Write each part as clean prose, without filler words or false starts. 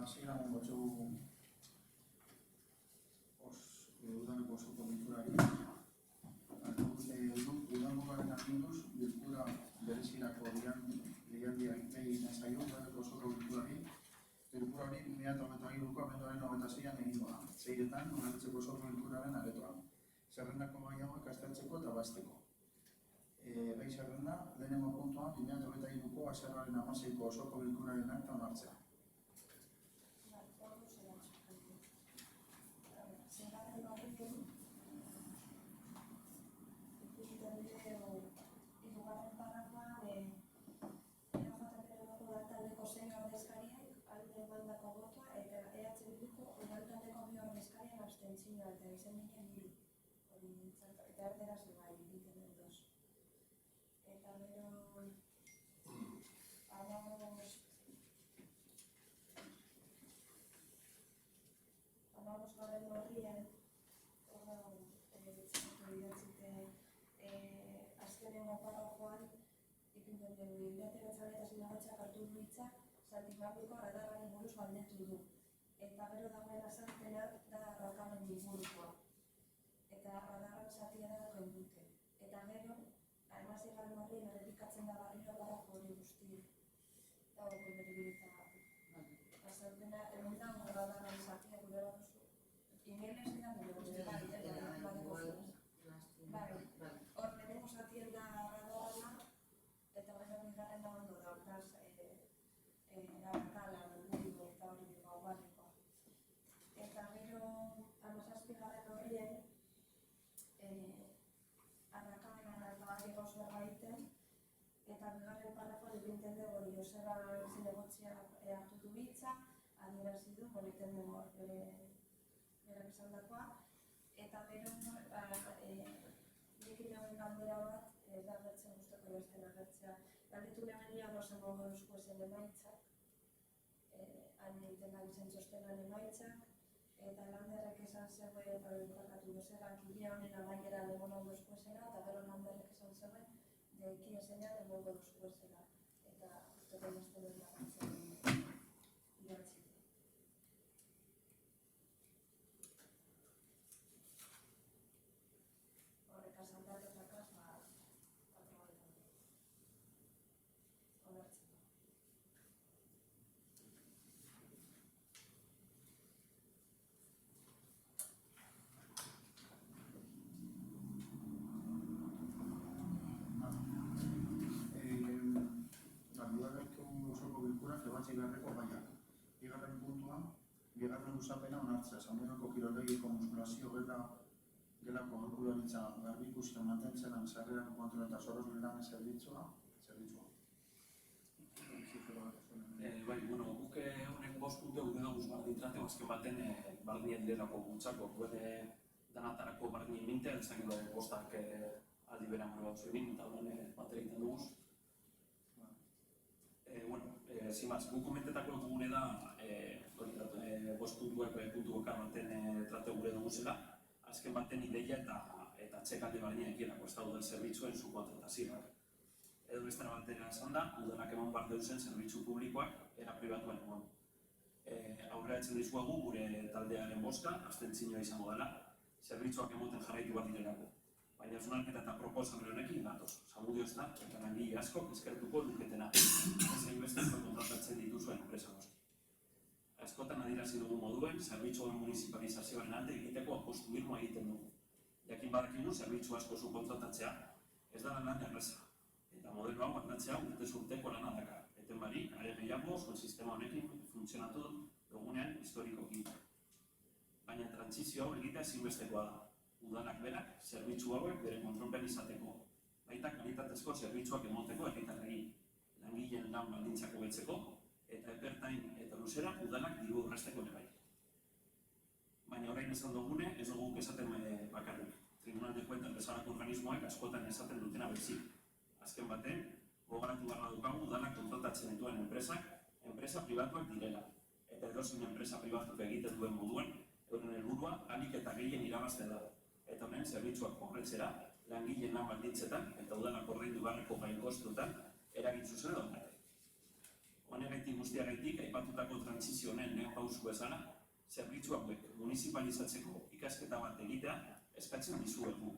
hasieran batzuk udaneko osoko bilkurari. Udangoaren aginduz, bilkura berezirako deialdia egiten zaio udaneko osoko bilkurari. Bilkura hori 2023ko abenduaren 26an egingo da. 6etan, udaletxeko osoko bilkuraren aretoan. Zerrendako gai hauek aztertzeko eta bazteko. Gai zerrenda, lehenengo puntua 2023ko azaroaren 16ko osoko bilkuraren akta onartzea. Abstentzioa eta izan ginen hiru. Hori eta erderaz bai, egiten den dos. Eta gero amabos garen horrien idatzite azkenengo paragrafoan ipintzen dugu bibliotekatzan eta sinagotzak hartu du hitzak Santimambiko radarraren buruz galdetu du. Eta gero dagoen azalpena da Arrakaben ingurukoa. Eta radarren zatia da dute. Eta gero, hainbazigaren horrien errepikatzen da barriro parafo hori guzti. Dago konberibilita azalpena, egun dago radarren zatia gure bat duzu. Ingeles dira gure bai. Hor, lehenengo zatien da radarrena, eta gero bigarren da ondo daukaz Arrakala, Bilbo eta hori Bilbao barrikoa. Eta gero, 17. horrien, Arrakalan aldagarri gauza egiten, eta bigarren parrafoan ipintzen dugu hori Joseba zinegotzia hartu du hitza, adierazi du, egiten dugu berak esandakoa. Eta gero, nik inauen galdera bat, da agertzen guztoko jazten agertzea. Galdetu lehenean oso gongo duzko ezen emaitzak, han egiten da bizen txostenan emaitzak, eta landerrek esan zegoen, eta bilkorkatu duzera, kile honen amaieran egongo duzko ezera, eta gero landerrek esan zegoen, deiki ezenean egongo duzko ezera. Eta usteko jazten dut lagartzen idatzite. Horrek azaldaketakaz, aprobaletan dut. Onartzen. Bigarreko gaiak. Bigarren puntua, bigarren luzapena onartzea. Samueloko kirolegiko muskulazio gelako aholkularitza garbikusia mantentzenan sarrerako kontrol eta sorosle lan zerbitzua. Bai, guk honek 5 puntu gure daguz bardintrate, azken baten bardien delako guntzako, danatarako bardien mintea, ezagilo bostak aldi beran gure batzu egin, eta horren bat egiten duguz. Zimaz, guk komentetako dugune da, 5 puntuak puntu bakar baten trate gure duguzela, azken baten ideia eta txekalde bardien egielako ez da udal zerbitzuen subkontratazioak. Edo bestera batera esan da, udanak eman bar deusen zerbitzu publikoak era pribatuan egon. Aurrera etzen dizuegu gure taldearen boska, abstentzioa izango dela, zerbitzuak emoten jarraitu bat direlako. Baina hausnarketa eta proposamen honekin gatoz. Zamudio ez da, eta langile asko eskertuko luketena. Ezein beste kontratatzen dituzuen enpresa noski. Askotan adierazi dugu moduen, zerbitzuen municipalizazioaren alde egiteko apostu irmoa egiten dugu. Jakin badakigu zerbitzu asko subkontratatzea ez da lan erreza. Eta modelo hau aldatzea urtez urteko lana dakar. Eten bari, are gehiago zuen sistema honekin funtzionatu dugunean historikoki. Baina trantzizio hau egitea ezinbestekoa da. Udanak berak, zerbitzu hauek bere kontrolpen izateko. Baita kalitatezko zerbitzuak emoteko herritarrei. Langileen lan baldintzak hobetzeko, eta epertain eta luzera udanak diru urresteko ere bai. Baina orain esan dugune, ez dugu esaten bakarrik. Tribunal de Cuentas bezalako organismoak askotan esaten dutena bezik. Azken baten, gogoratu barra dukagu udanak kontratatzen dituen enpresa pribatuak direla. Eta edozein enpresa pribatuk egiten duen moduan, euren helburua ahalik eta gehien irabazte da. Eta honen zerbitzuak horretzera, langileen lan baldintzetan eta udanak ordaindu beharreko gainkostuetan eragin zuzen daukate. Honegatik guztiagaitik, aipatutako trantsizio honen lehen pausu bezala, zerbitzu hauek municipalizatzeko ikasketa bat egitea eskatzen dizuegu.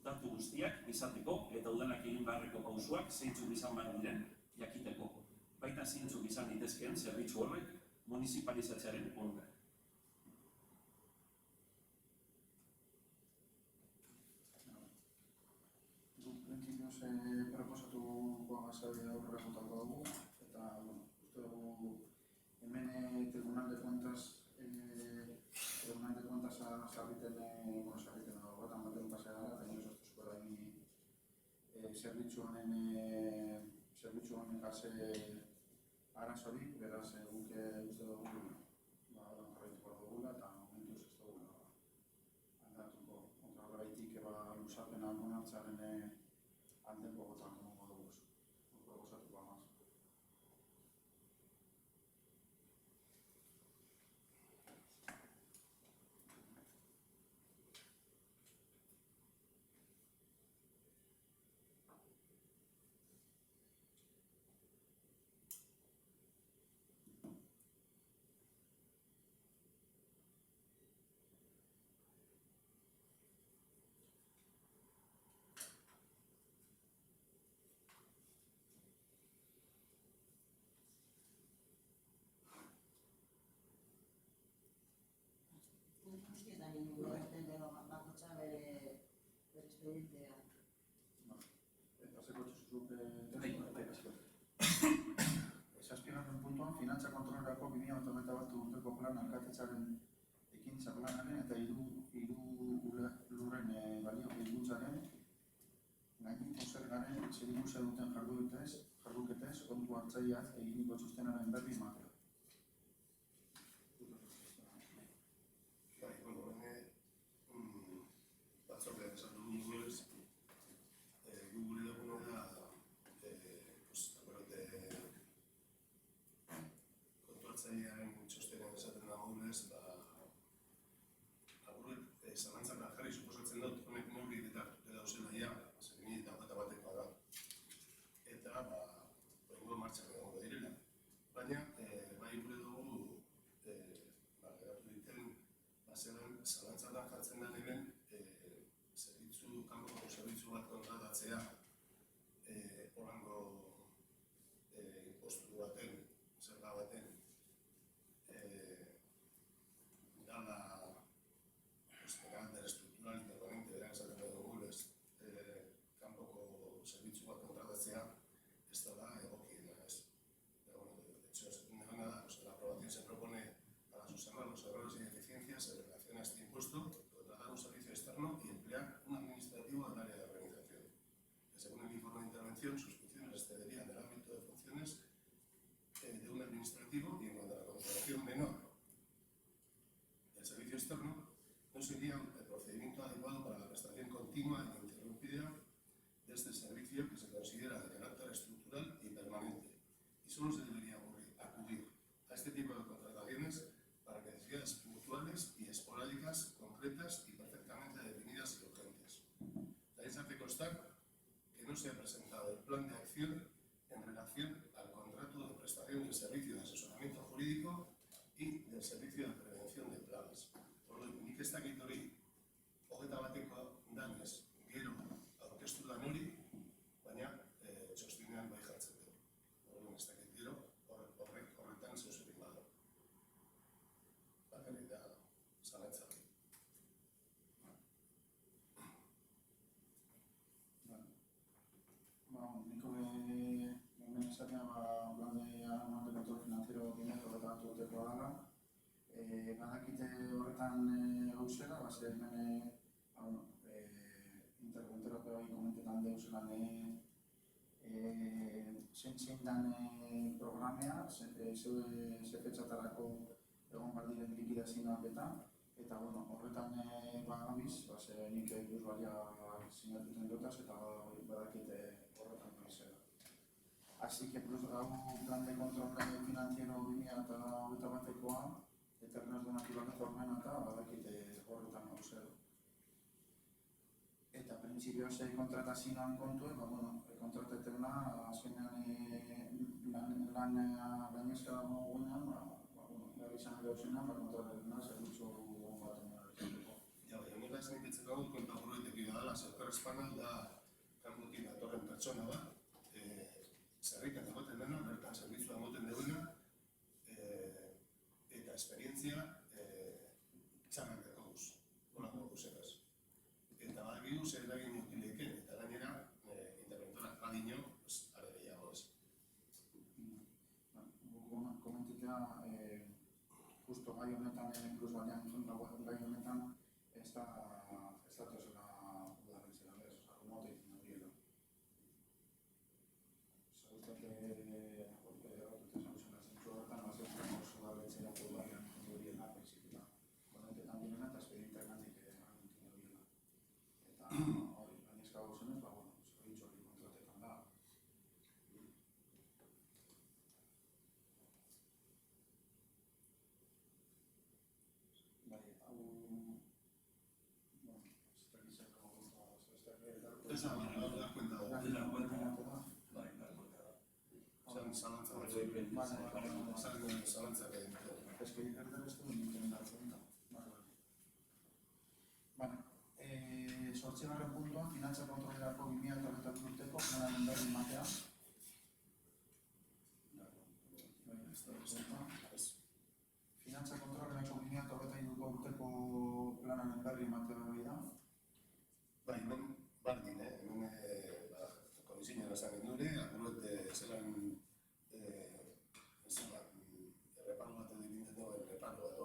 Datu guztiak izateko eta udalak egin beharreko pausuak zeintzuk izan behar diren jakiteko. Baita zeintzuk izan litezkeen zerbitzu hauek municipalizatzearen onura. Printzipioz proposatuko gazade aurrera botako dugu, eta uste dugu hemen Tribunal de Cuentas sarriten batan baten pasea gara, eta nire sortuzko da zerbitzu honen gase arazorik, beraz guk uste dugu jarraituko dugula, eta momentuz ez dugula aldatuko. Horregaitik lusapena onartzearen aldeko botan emango dugu proposatuko amaz. Guztietan ingo egiten gero bakotxa bere espedientea. Paseko txuzuk zazpigarren puntuan, finantza kontrolerako 2021 urteko plan alkatetzaren ekintza planaren eta hiru lurren balio gehiguntzaren gaineko zergaren zerikusia duten jarduketez kontu hartzaileak eginiko txostenaren berri ematea. Batzordean esan dugu gure duguna kontuartzailearen txostenean esaten da modulez, aburret zalantzak jarri suposatzen dut, honek neurri detartuta dauzela ja, zer eta batekoa da. Eta, horrengo martxan egongo direla. Baina, bai gure dugu, geratu diten, zalantzatan jartzen den hemen, kanpoko zerbitzu bat kontratatzea horango impostu baten, zerga baten dala carácter estructural y permanente, berak esaten dugu kanpoko zerbitzu bat kontratatzea ez da egokiena ez. De hecho, la aprobación se propone para subsanar los errores y deficiencias en relación a este impuesto, contratar un servicio externo y emplear un administrativo del área de organización. Que según el informe de intervención, sus funciones excederían del ámbito de funciones de un administrativo y en cuanto a la contratación menor del servicio externo, no sería el procedimiento adecuado para la prestación continua e ininterrumpida de este servicio que se considera de carácter estructural y permanente. Y solo se debería acudir a este tipo de contrataciones para necesidades puntuales y esporádicas, concretas y perfectamente definidas y urgentes. También se hace constar que no se ha presentado el plan de acción en relación al contrato de prestación del servicio de asesoramiento jurídico y del servicio de prevención de plagas. Por lo que nik ez dakit hori, hogeta bateko danez, gero aurkeztu dan hori, baina txostinean bai jartzen du. Horren ez dakit gero, horretan zeuzurik bada. Bakarrik da, zalantza hori. Niko hemen esatea plan de control financiero dinero eta urtekoa dela. Badakite horretan gauzela, hemen interventoratu bai komentetan deuzelan zein dan programea, ze fetxatarako egon baldiren likidazioak eta horretan bagabiz, nik plusbalia sinatuten dutaz eta badakite horretan noizela. Así que plan de control financiero 2021 eternas donatuak formena eta badakite horretan gauzela. Eta printzipioz kontratazioan kontue, kontratetena azkenean gainezka dago guenean, behar izan gauzena, kontratena zerbitzu bat izateko. Ja, baina nik esan iketzeko dut konta horretik dela, Oker Espanol da kanpotik datorren pertsona bat, zerrikan egoten dena, bertan zerbitzua egoten duena, eta esperientzia txarrak dakoguz, holako guzekaz. Eta badakigu zer eragin utileken, eta gainera, interventorak badino, are gehiago ez. Komentitea, justo gai honetan, plus batean gai honetan, ez da tozela udaren zela bez, mote egiten horiela. Zagustak erratute zauzela zentzu horretan, bazetan oso da betzerako udaren horiela, principioa. Bonetetan direna eta espedienteak gandik egiten horiela. Eta hori, gainezka gauzenez, zerbitzu hori kontratetan da. Bai, hau... Ez da, da cuenta da. Zalantza bat zalantza egin. Ez que erderestu nintzen dartzen da. Zortzigarren puntuan, finantza kontrolerako 2022 urteko planaren berri ematea. Finantza kontrolerako 2022 urteko planaren berri ematea hori da. Bai, hemen bardin, hemen komisioan esan gendure, apuruet zelan erreparu bat egiten dugu, erreparu edo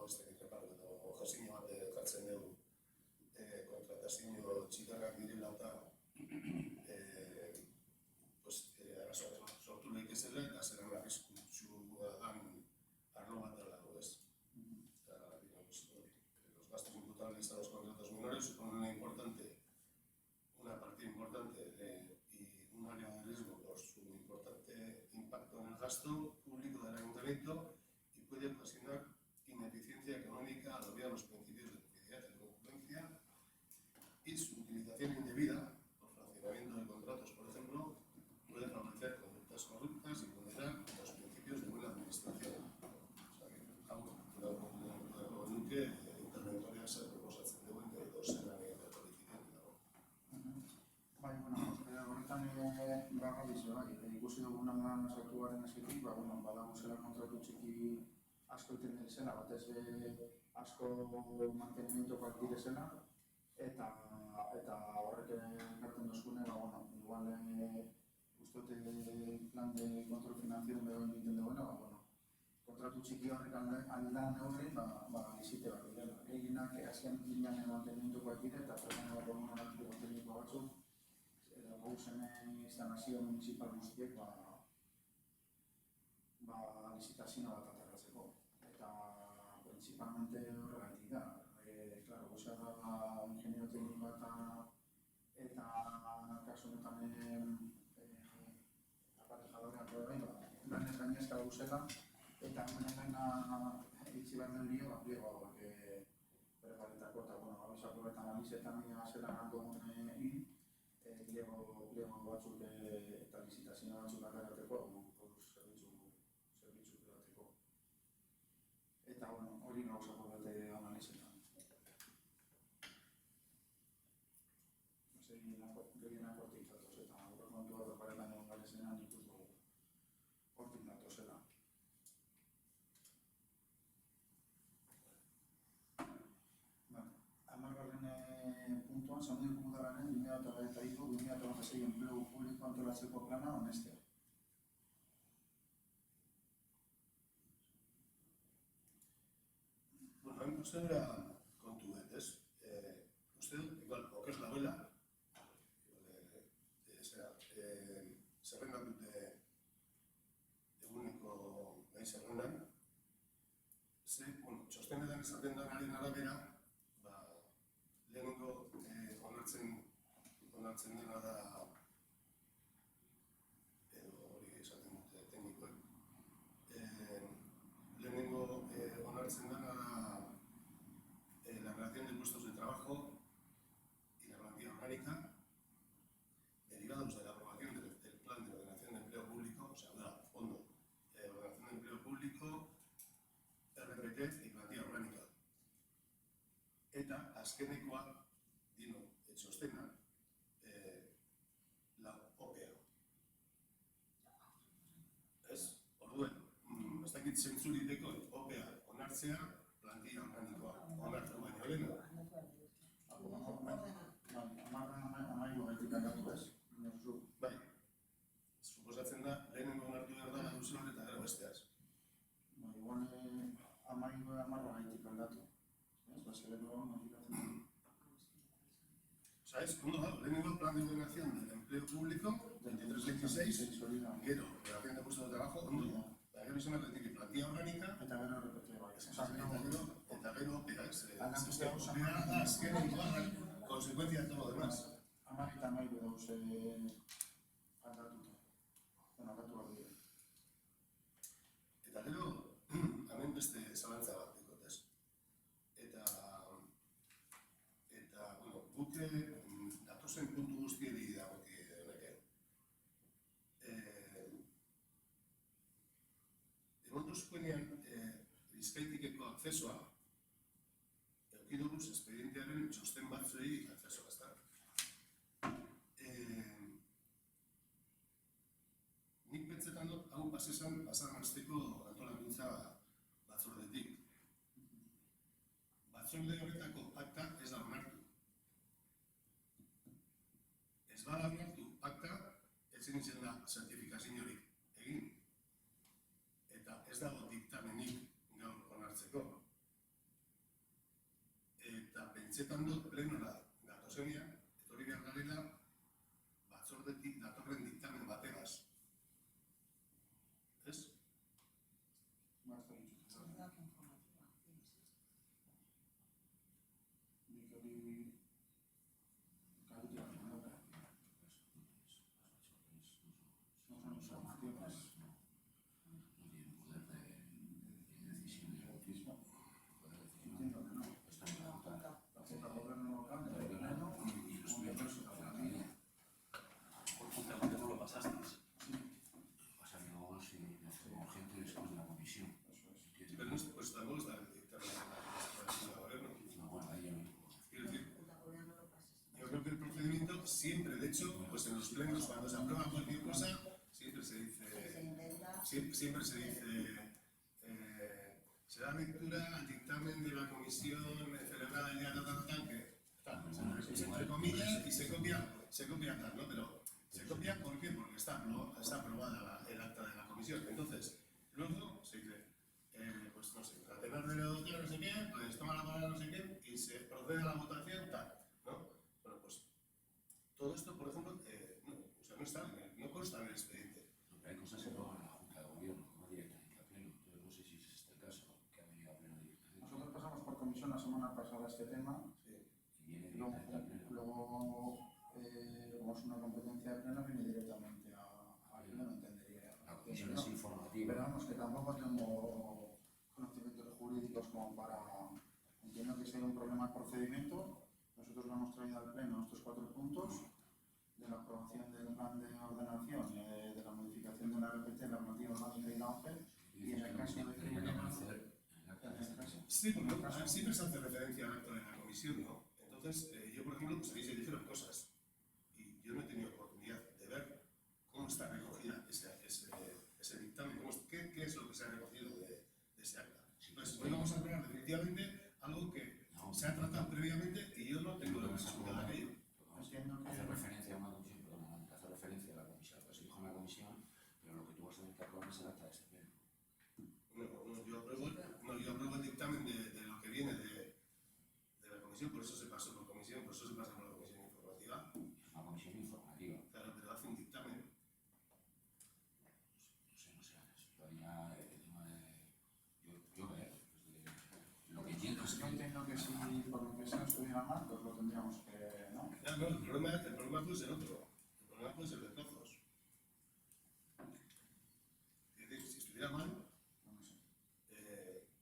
josine bat jartzen dugu kontratazio txikarrak direla eta arazoak sortu lehik ezela eta zelan arriskutsua dan arlo bat dela, ez? Los gastos imputables a los contratos menores suponen una parte importante y un área de riesgo por su importante impacto en el gasto público del ayuntamiento y puede ocasionar ineficiencia económica al obviar los principios de publicidad y concurrencia y su utilización indebida por fraccionamiento de contratos, por ejemplo, puede favorecer conductas corruptas y vulnerar los principios de buena administración. Nuke interventoriak zer proposatzen duen edo zelan egiten politiken dago. Bai, horretan bagabiz, ikusi duguna da sartu garen esketik, badago zela kontratu txiki asko egiten direzela, batez asko mantenimentokoak direzela, eta horrek ekartzen dozkune, igual uste plan de kontrol financiero egiten duena, kontratu txiki horrek aldan neurri, izite bat direla. Eginak azken linean mantenimentokoak dire eta pertsona bat mantenimento batzuk, gauzen instalazio municipal guztiek licitazio bat aterratzeko. Eta principalmente horregatik da. Claro, gauza da ingeniero teknikoa eta kasu honetan aparejadoreak lanez gainezka gauzela, eta hemen itxi behar den dio, pliego hauek bergaretako, eta gauzako eta analizetan zelan aldo egin, pliego batzuk eta licitazio batzuk agarrateko, zerbitzu privateko. Eta hori gauzako bete analizetan. Gehienak hortik datoz, eta aurrekontua berparetan egon garezenean ikus dugu hortik datozela. Hamargarren puntuan, Zamudio Udalaren 2023-2026 enplegu publiko antolatzeko plana onestea. Hain guztera kontu dut, ez? Uste dut, igual, okez dagoela, zerrendak dute eguneko gai zerrendan, txostenetan esaten denaren arabera, lehenengo onartzen dena da, edo hori esaten dute teknikoek, lehenengo onartzen dena da la creación de puestos de trabajo y la plantilla orgánica derivados de la aprobación del plan de ordenación de empleo público, o sea, da fondo azkenekoa, dino, txostena, la OPEA. Ez? Orduen, ez dakit zentzuriteko OPEA onartzea, plantilla organikoa onartu baino lehenu. Bai, suposatzen da, lehenengo onartu behar da baduzioan eta gero besteaz. Igual, amarra gaitik aldatu. ¿Sabes? Ondo dago, lehenengo plan de ordenación del empleo público, 23-26, gero, relación de puesto de trabajo, ondo dago. Eta gero izan behar daiteke plantilla orgánica, Eta gero errepetia bai. eta gero OPEA, ez? OPEA da azkenekoa, consecuencia de todo lo demás. Amar eta nahi dauz aldatuta. Aldatu behar dira. Eta gero, hemen beste zalantza bat dikot, ez? Eta, bueno, guk datozen puntu guztieri dagoki honeke. Egon duzkuenean, Bizkaitikeko akzesoa, eduki duguz espedientearen txosten batzuei akzesoa, ezta? Nik pentsetan dut, hau pasesan, pasaran asteko antolakuntza batzordetik. Batzorde horretako akta ez da onartu. Ez bada onartu akta, ezin izan da zertifikaziorik egin. Eta ez dago diktamenik gaur onartzeko. Eta pentsetan dut plenora gatozenean, etorri behar garela, batzordetik datorren diktamen bategaz. Ez? Siempre, de hecho, pues en los plenos, cuando se aprueba cualquier cosa, siempre se dice, se da lectura al dictamen de la comisión celebrada ya que entre comillas, y se copia tal, ¿no? Pero se copia ¿por qué? Porque está aprobada el acta de la comisión. Entonces, luego se dice, pues no sé, a tenor de lo no sé qué, pues toma la palabra no sé qué, y se procede a la votación tal, ¿no? Bueno, pues todo esto, por ejemplo, no consta en el expediente. Hay cosas que no van a la Junta de Gobierno, no directamente a pleno. Entonces no sé si es este el caso que ha venido a pleno directamente. Nosotros pasamos por comisión la semana pasada este tema. Sí. Y viene directamente a pleno. Luego, como es una competencia de pleno, viene directamente a pleno, no entendería. La comisión es informativa. Pero vamos, que tampoco tengo conocimientos jurídicos como para... Entiendo que si hay un problema de procedimiento, nosotros lo hemos traído al pleno estos 4 puntos de la aprobación del plan de ordenación, de la modificación de la RPT, la normativa orgánica y la OPE, y en el caso de que sí, porque siempre se hace referencia al acto de la comisión, ¿no? Entonces, yo, por ejemplo, pues ahí se dijeron cosas, y yo no he tenido oportunidad de ver cómo está recogida ese dictamen, qué es lo que se ha recogido de ese acta. Entonces, hoy vamos a hablar definitivamente algo que se ha tratado previamente y yo no tengo la visibilidad de aquello. Hace referencia a una comisión, perdón, hace referencia a la comisión, pues se dijo en la comisión, pero lo que tú vas a tener que aprobar es el acta de este pleno. Yo apruebo el dictamen de lo que viene de la comisión, por eso se pasó por comisión, por eso se pasa por la comisión informativa. Es una comisión informativa. Claro, pero hace un dictamen. No sé, yo haría el tema de... Lo que entiendo es yo entiendo que si por lo que sea estuviera mal, pues lo tendríamos que... ¿no? No, el problema puede ser otro. El problema puede ser de plazos. Es decir, si estuviera mal, No sé.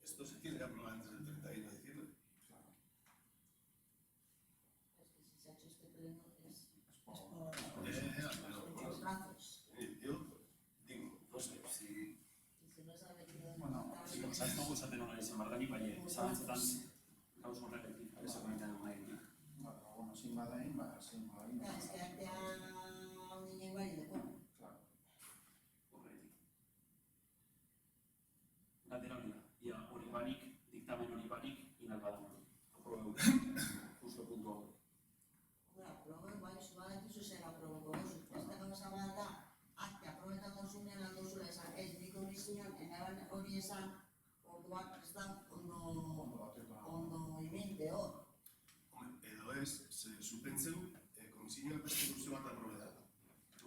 esto se tiene que aprobar antes del 31 de diciembre. Claro. Es que si se ha hecho este pleno es por- Pero, los plazos. yo digo, no sé, si... Y si no se ha metido en Bueno, el Zazko guzaten hona izan behar da, nik baina, zalantzetan gauza horregatik. ez baita mai. Bueno, sin badain, sin badain. Es que artea ondinen bari deko. Claro. Horretik. Galdera hori da, ia hori barik, diktamen hori barik, inal badan hori. Aprobeu, justo puntu hau. Aprobo, bai, zubadak izu zer aproboko duzu. Ez da gauza bat da, arte aprobetan dauzunean aldozula esan, ez di komisioan, enaban hori esan, orduan ez da ondo imente hor. Edo ez, supentzeu, komisioak beste guzti bat aprobeta.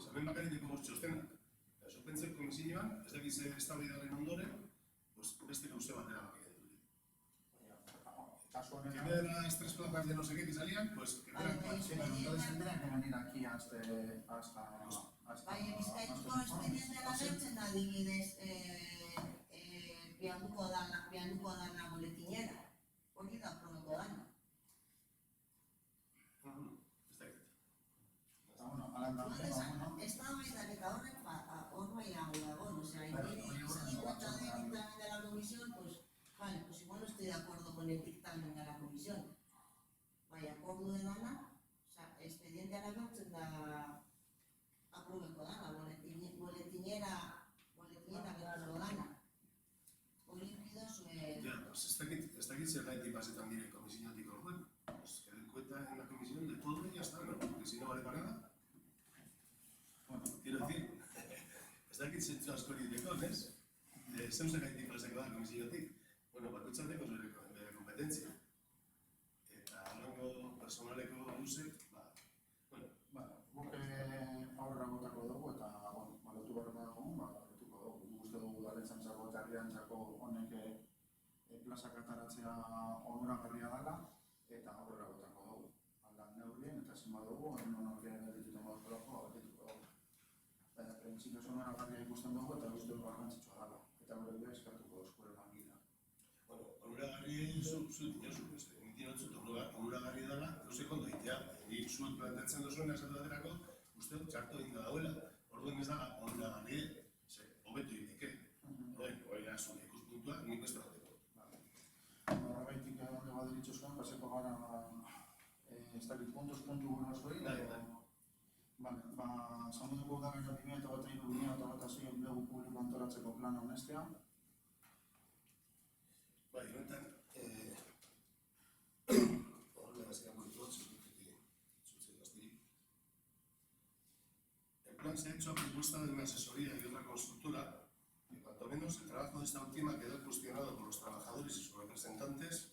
Hemen bakarrik deko txostenak. Supentzeu komisioan, ez dakiz eztabaidaren ondoren, beste guzti bat erabaki dut. Kasu honetan, Quedera estres plazas de no sé qué que salían, pues que eran sí, pero entonces tendrían que venir aquí hasta Bai, bizkaituko espedientera gertzen da adibidez, bianduko dana boletinera. Hori da aprobeko dana. ez dakit. bueno, ala da, bueno, Eztabaidak eta horrek hor bai dago, osea, dictamen de la comisión, pues, vale, pues igual no estoy de acuerdo con el dictamen de la comisión. Bai, akordu de dana, osea, expedienteara gertzen da aprobeko dana, boletinera gertuko dana. Hori pido zuen... Ya, pues ez dakit zergaitik pasetan dire komisiotik orduan. Pues que den cuenta en la comisión de todo y ya está, ¿no? Porque si no vale para nada. bueno, Quiero decir, ez dakit zentzu askori dekon, ez? Zeu zergaitik paseko da komisiotik. Bueno, bakoitzateko bere kompetentzia. Eta alango personaleko usek, guk aurrera botako dugu eta, bueno, balotu barra dugu, balotuko dugu. Uste dugu dalentzantzako eta herriantzako honek plazak ataratzea onuragarria dela eta aurrera botako dugu. Aldan neurrien eta zin badugu, honek dituten badukolako, batituko dugu. Printzipioz onuragarria ikusten dugu eta uste dugu garrantzitsua dela. Eta gure bide eskartuko eskure langila. bueno, onuragarri onuragarri dela, gauzek ondo egitea. Nik zuek planteatzen duzuen esatu baterako, uste dut txarto egin daudela. Orduan ez dela onuragarri, hobetu egiteke. Hori da zuen ikuspuntua, nik beste bateko. Horregaitik onde badiritxuzkan, paseko gara ez dakit puntuz puntu gurnosoi. Vale, zamuduko gara 2023-2026 enplegu publiko antolatzeko plana honestea. Bai, honetan, horrela zirako dituot, zutzen gaztiri. El plan se ha hecho a propuesta de una asesoría y otra consultora, que cuanto menos el trabajo de esta última quedó cuestionado por los trabajadores y sus representantes.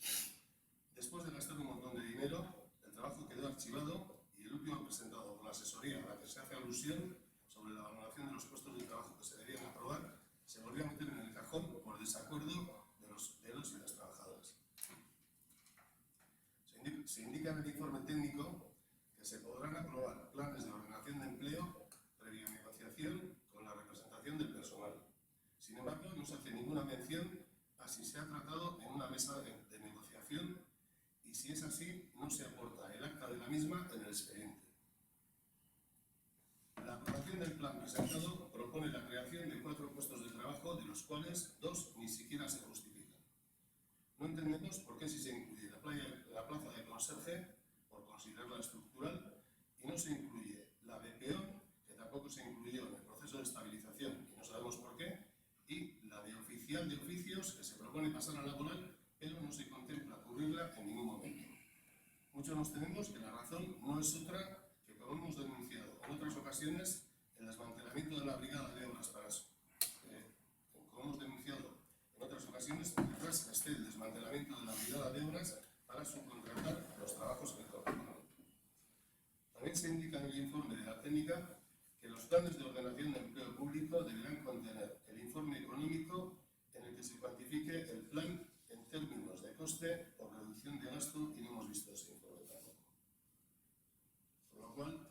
Después de gastar un montón de dinero, el trabajo quedó archivado y el último presentado por la asesoría a la que se hace alusión sobre la valoración de los puestos de trabajo que se debían aprobar, se volvió a meter en el cajón por desacuerdo de los y las trabajadoras. Se indica en el informe técnico que se podrán aprobar planes de ordenación de empleo previa negociación con la representación del personal. Sin embargo, no se hace ninguna mención a si se ha tratado en una mesa de negociación y si es así, no se aporta el acta de la misma en el expediente. La aprobación del plan presentado propone la creación de 4 puestos de trabajo, de los cuales 2 ni siquiera se justifican. No entendemos por qué si se incluye la plaza de conserje, por considerarla estructural, y no se incluye la de peón, que tampoco se incluyó en el proceso de estabilización, y no sabemos por qué, y la de oficial de oficios, que se propone pasar a laboral, pero no se contempla cubrirla en ningún momento. Muchos nos tememos que la razón no es otra que, como hemos denunciado en otras ocasiones, el desmantelamiento de la brigada de obras detrás esté el desmantelamiento de la brigada de obras para subcontratar los trabajos que corresponden. También se indica en el informe de la técnica que los planes de ordenación de empleo público deberán contener el informe económico en el que se cuantifique el plan en términos de coste o reducción de gasto, y no hemos visto ese informe tampoco. Por lo cual,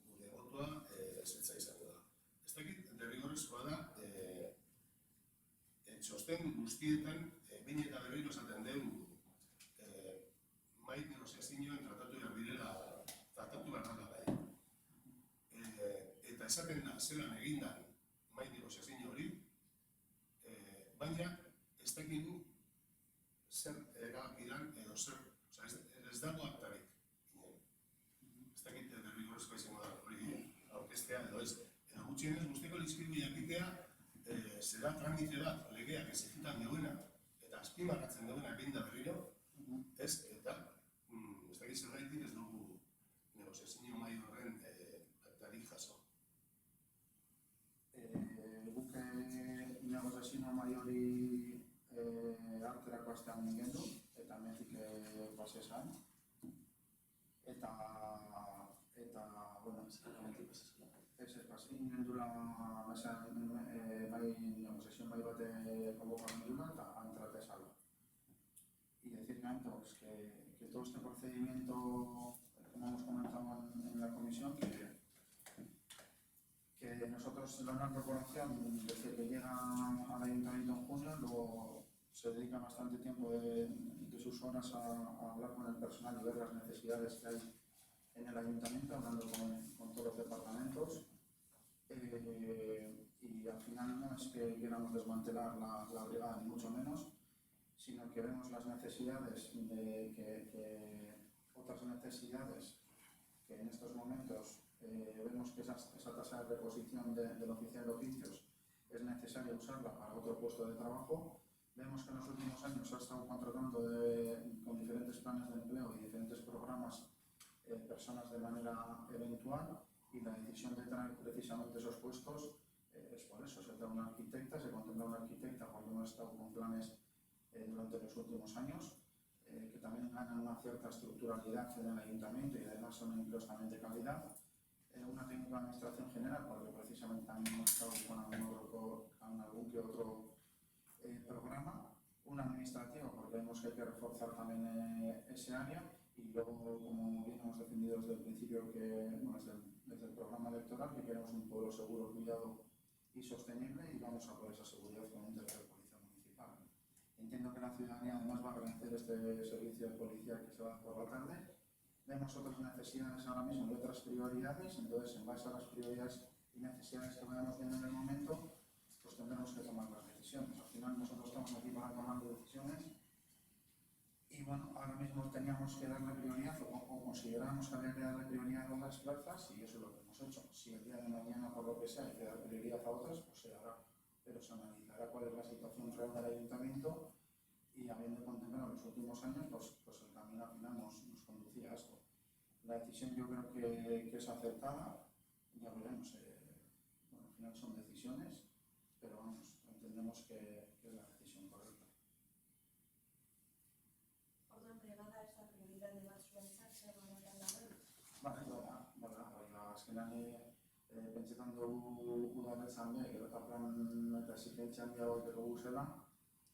gure botoa ezetza izango da. Ez dakit, derrigorrezkoa da, txosten guztietan, behin eta berriro esaten dugu, mahai negoziazioan tratatu behar direla, tratatu behar dela bai. Eta esaten da, zelan egindan mahai negoziazio hori, baina ez dakigu zer erabaki gutxienez guztiako lizkigu jakitea zera tramite bat legeak ezigitan duena eta azpimarratzen duena behin da berriro, ez, eta ez dakit zergaitik ez dugu negoziazio mahai horren aktarik jaso. Guk negoziazio mahai hori harterako astean gendu, eta hemendik pase esan. Eta, bueno, indendula negociación bai bate convocamendula eta antrate salva. Y decir pues, que todo este procedimiento, como hemos comentado en la comisión, que nosotros la una corporación desde que llega al ayuntamiento en junio, luego se dedica bastante tiempo de sus horas a hablar con el personal y ver las necesidades que hay en el ayuntamiento, hablando con todos los departamentos. Y al final no es que queramos desmantelar la brigada, ni mucho menos, sino que vemos las necesidades, otras necesidades que en estos momentos vemos que esa tasa de reposición del oficial de oficios es necesaria usarla para otro puesto de trabajo. Vemos que en los últimos años se ha estado contratando con diferentes planes de empleo y diferentes programas personas de manera eventual, y la decisión de traer precisamente esos puestos es por eso. Se trae una arquitecta, se contempla una arquitecta porque hemos estado con planes durante los últimos años que también ganan una cierta estructuralidad en el ayuntamiento y además son empleos también de calidad. Una técnica de administración general, porque precisamente también hemos estado con algún que otro programa. Un administrativo, porque vemos que hay que reforzar también ese área. Y luego, como bien hemos defendido desde el principio, desde el programa electoral, que queremos un pueblo seguro, cuidado y sostenible, y vamos a por esa seguridad con un tercer de policía municipal. Entiendo que la ciudadanía además va a agradecer este servicio de policía que se va a dar por la tarde. Vemos otras necesidades ahora mismo y otras prioridades, entonces en base a las prioridades y necesidades que vayamos viendo en el momento, pues tendremos que tomar las decisiones. Al final nosotros estamos aquí para tomar decisiones. Y bueno, ahora mismo teníamos que darle prioridad o consideramos que había que darle prioridad a otras plazas y eso es lo que hemos hecho. Si el día de mañana, por lo que sea, hay que dar prioridad a otras, pues se hará. Pero se analizará cuál es la situación real del ayuntamiento y habiendo contemplado los últimos años, pues el camino al final nos conducía a esto. La decisión yo creo que es acertada, ya veremos. Bueno, al final son decisiones, pero vamos, entendemos que es la decisión correcta. Azkenean pentsetan dugu udaletxan be, gero eta plan eta exigentzia handia egoteko guzela,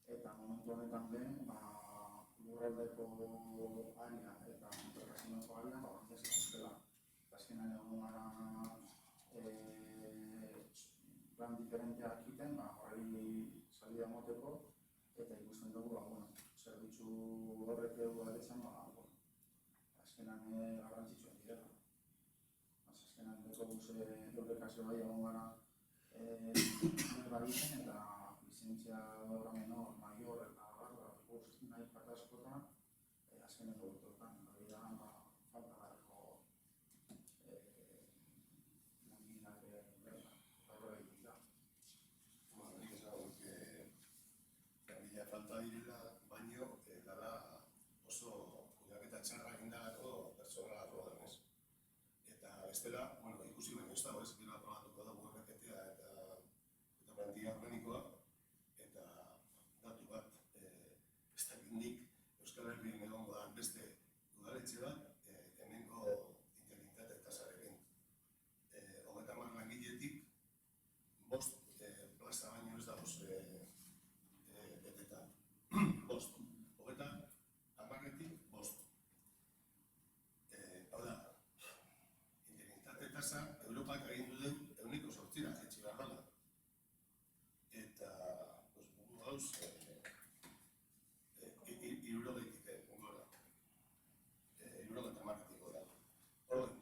eta momentu honetan be, lurraldeko área eta interkasinoko área, ez dauzkela. Azkenean egon gara plan diferenteak egiten, horri salida moteko, eta ikusten dugu, zerbitzu horrek udaletxan, azkenean garrantzitsua direla. Azkenean autobus bai egon gara egiten eta lizentzia obra menor, mayor eta autobus nahi askotan azkenean produktotan. Hori da, falta garriko langileak horrela egitea. Nik esan dut, langilea falta direla, baino dela oso kudeaketa txarra egindako pertsonala arloan, ez? Eta bestela, ikusi baino ez dago, ez gero aprobatuko dugu RPT-a eta plantilla organikoa, eta datu bat, ez dakit nik Euskal Herrian egongo da beste udaletxe bat, hemengo integritate tasarekin. 30 langiletik 5 plaza baino ez dagoz beteta. 5. 30-tik 5. Hau da, integritate tasa Europak agindu du 8%ra jaitsi behar dela. Eta, bugu gauz, 60-tik gora. 70-tik gora.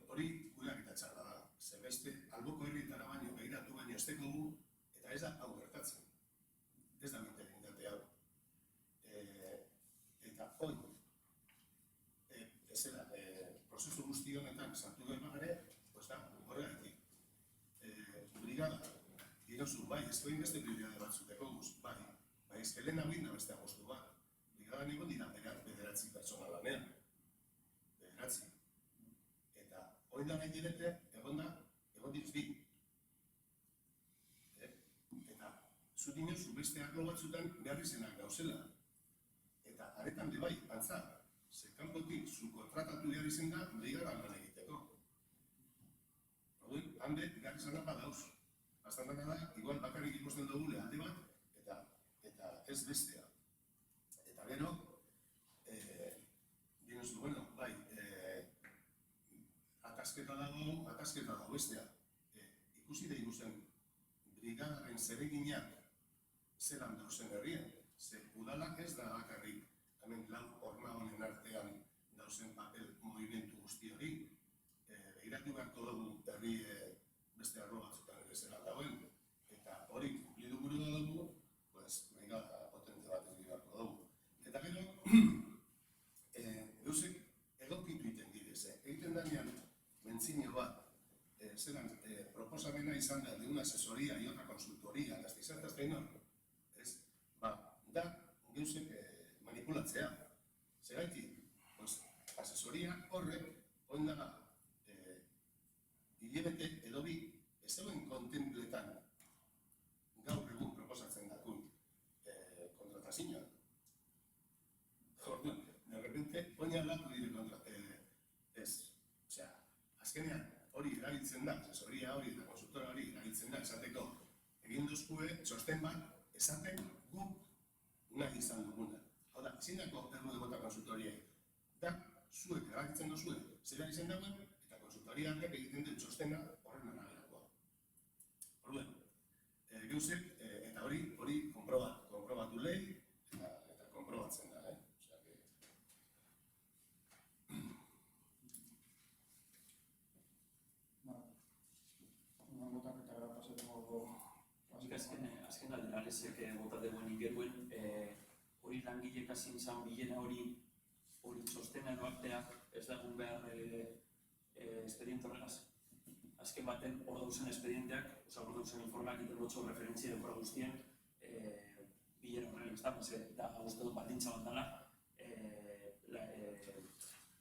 Hori kudeaketa txarra da. Zer beste, alboko herrietara baino begiratu baino ez dekogu, eta ez da hau gertatzen. Ez da integritate hau. Eta hori, prozesu guzti honetan sartu behar bagare, da horregatik. Brigada dinozu, bai, ez koin beste prioridade batzuteko guz, bai, ez lehen hau da beste agostu bat. Brigadan egon dira bederatzi pertsona lanean. Bederatzi. Eta hori da nahi direte, egon diruz bi. Eta zu dinozu beste arlo batzutan behar izenak gauzela. Eta aretan de bai, antza, ze kanpotik zu kontratatu behar izen da, brigadan lan egiteko. Hori, hande, behar izanak badauz. Bastan dena da, igual bakarrik ikusten dugule alde bat, eta ez bestea. Eta gero, dinozu, bueno, bai, atasketa dago bestea. Ikusi da ikusten, brigadaren zereginak zelan dauzen herrien. Ze udalak ez da bakarrik, hemen lau horma honen artean dauzen papel movimentu guzti hori. Begiratu beharko dugu herri beste arlo batzutan ere zelan dagoen. Eta hori kumplidu gure dugu, brigada potente bat egin beharko dugu. Eta gero, gauzek egokitu egiten direz. Egiten danean, mentzino bat, zelan proposamena izan da, de una asesoría y otra consultoría, gaztizartaz gainor, da gauzek manipulatzea. Zeraiti, asesoria horrek, oindala, hilabete edo bi, ez zegoen kontempletan gaur egun proposatzen dakun kontratazioa. Orduan, de repente, oinalatu dire ez. Osea, azkenean, hori erabiltzen da, asesoria hori eta konsultora hori erabiltzen da, esateko, egin duzkue, txosten bat, esaten guk nahi izan duguna. Hau da, zinako erru dugota konsultoriai. Da, zuek erabiltzen duzue, zera izan dagoen, eta konsultoria harrek egiten den txostena horren araberakoa. Orduan, gauzek, eta hori konprobatu lehi, eta konprobatzen da, Osea que... Una botaketa gara pasatuko... Azken alderarezek bota duen ingeruen, hori langilek hazin zan bilera hori txostena edo arteak ez dagun behar espediente horregaz. Azken baten hor dauzen espedienteak, hor dauzen informak egiten dutxo referentzia denbora guztien bilera horregaz da, uste dut baldintza bat dela,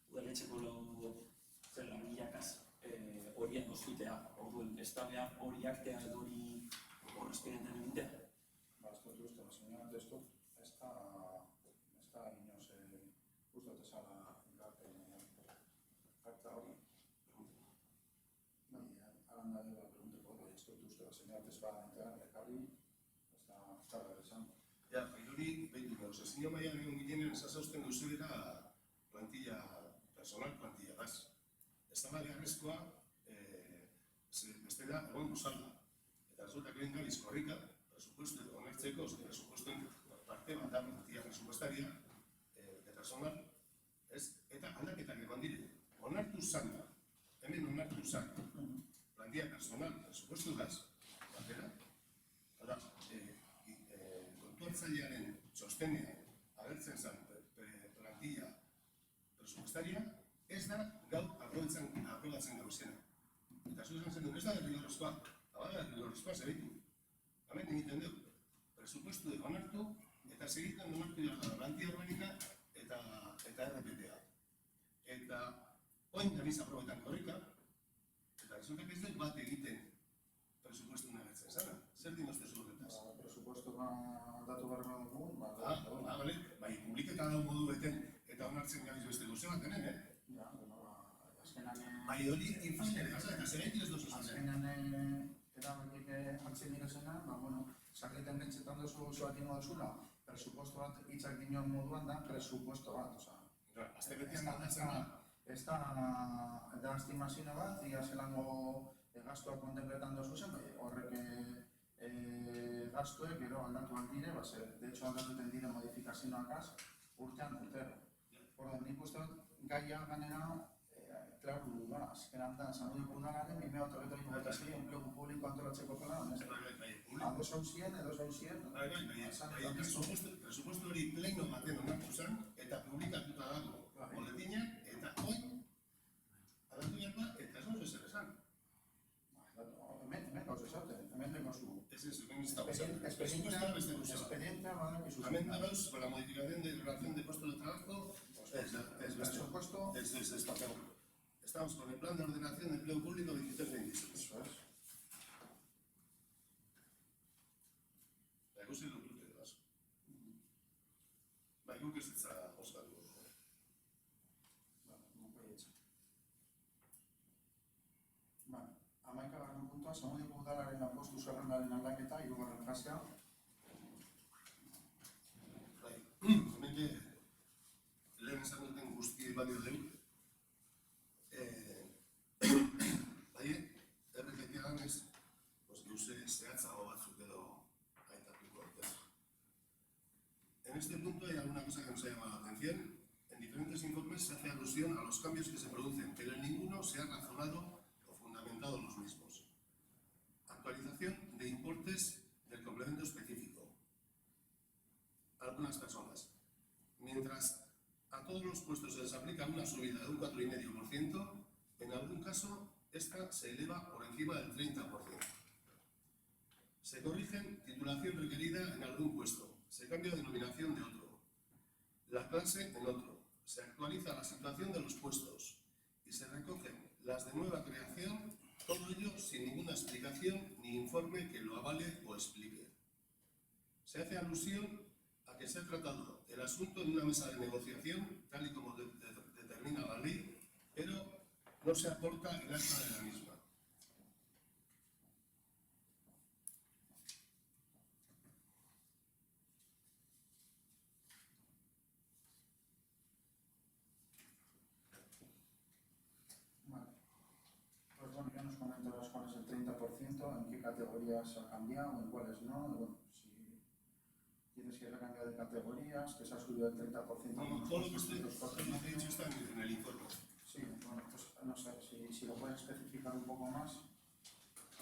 udaletxeko langileakaz horiak doztutea, orduen ez da behar hori aktea edo hori espedienten egitea. Esto justo, la señora de esto está inoz, justo te sala carta ahora. Ahora nadie va a preguntar por esto justo, la señora te va a entrar de Cali, está regresando. Ja, hori, behitu gauz, ezin maian egon ginen esazausten gauzera plantilla, personal plantilla baz. Ez da beharrezkoa, bestela egon guzalda. Eta resultak egin gabiz korrika, presupuesto onartzeko, presupuestoen parte bat da plantilla presupuestaria de personal, eta aldaketak egon dire. Onartu zan da, hemen onartu zan, plantilla personal, presupuesto gaz, batera. Hala, kontuartzailearen txostenean agertzen zen plantilla presupuestaria, ez da gaur aprobatzen gauzena. Eta zuzan zen duen, ez da derrigorrezkoa, eta derrigorrezkoa zeritu. Hemen egiten dut, presupuestu onartu, eta segiten onartu da plantilla orgánica eta RPTA. Eta oin gabiz aprobetan korrika, eta resultak ez dut bat egiten presupuestu nagertzen zara. Zer dimozte zuretaz? Presupuesto datu barra dugu, bale, bai, publiketa dago modu beten eta onartzen gabiz beste duze bat denen, Bai, hori infazionera, eta zeraitik ez duzu zazen. Azkenan erabatik hartzen direzena, sakreten bentsetan duzu zuak ingo duzula, presupuesto bat hitzak dinoan moduan da, presupuesto bat, oza. Azte betian galdatzen da. Ez da estimazio bat, ia zelango gastuak kontempletan duzu zen, horrek gastuek gero aldatu aldire, de hecho aldatuten dire modifikazioakaz urtean urtero. Orduan, nik uste dut, gaia ganera, claro, azkenan da, esan dut udalaren, 2026 enplegu publiko antolatzeko plan, ados hauzien, presupuesto hori pleno baten onartu zen, eta publikatuta dago boletinak, eta oin, adatu jarba, eta ez duzu ezer esan. Hemen gauze zauten, hemen dengo zu. Ez Amén-2, con la modificación de relación de puestos de trabajo, El presupuesto, es esta. Estamos con el plan de ordenación de empleo público 23-26. eso es. La cosa es lo que te das. Bai, guk ez ditza oskatu. Hamaikagarren puntua, Zamudioko udalaren lanpostu zerrendaren aldaketa, 3. fasea. Bai, hemen lehen esan duten guztiei balio dugu. Bai, errepetia ganez, gauze zehatzago batzuk edo aitatuko ortez. En este punto hay alguna cosa que nos ha llamado la atención. En diferentes informes se hace alusión a los cambios que se producen, pero en ninguno se ha razonado o fundamentado los mismos. Actualización de importes del complemento específico. Algunas personas. Mientras a todos los puestos se les aplica una subida de un 4,5%, en algún caso esta se eleva por encima del 30%. Se corrigen titulación requerida en algún puesto, se cambia denominación de otro, la clase en otro, se actualiza la situación de los puestos y se recogen las de nueva creación, todo ello sin ninguna explicación ni informe que lo avale o explique. Se hace alusión a que se ha tratado el asunto en una mesa de negociación, tal y como determina la ley, pero no se aporta el acta de la misma. Vale. Pues bueno, ya nos comentarás cuál es el 30%, en qué categorías ha cambiado, en cuáles no. Bueno, si tienes que cambiar de categorías, que se ha subido el 30%. No, todo lo que usted ha dicho está en el informe. Sí, bueno, pues no sé, si lo puedes especificar un poco más,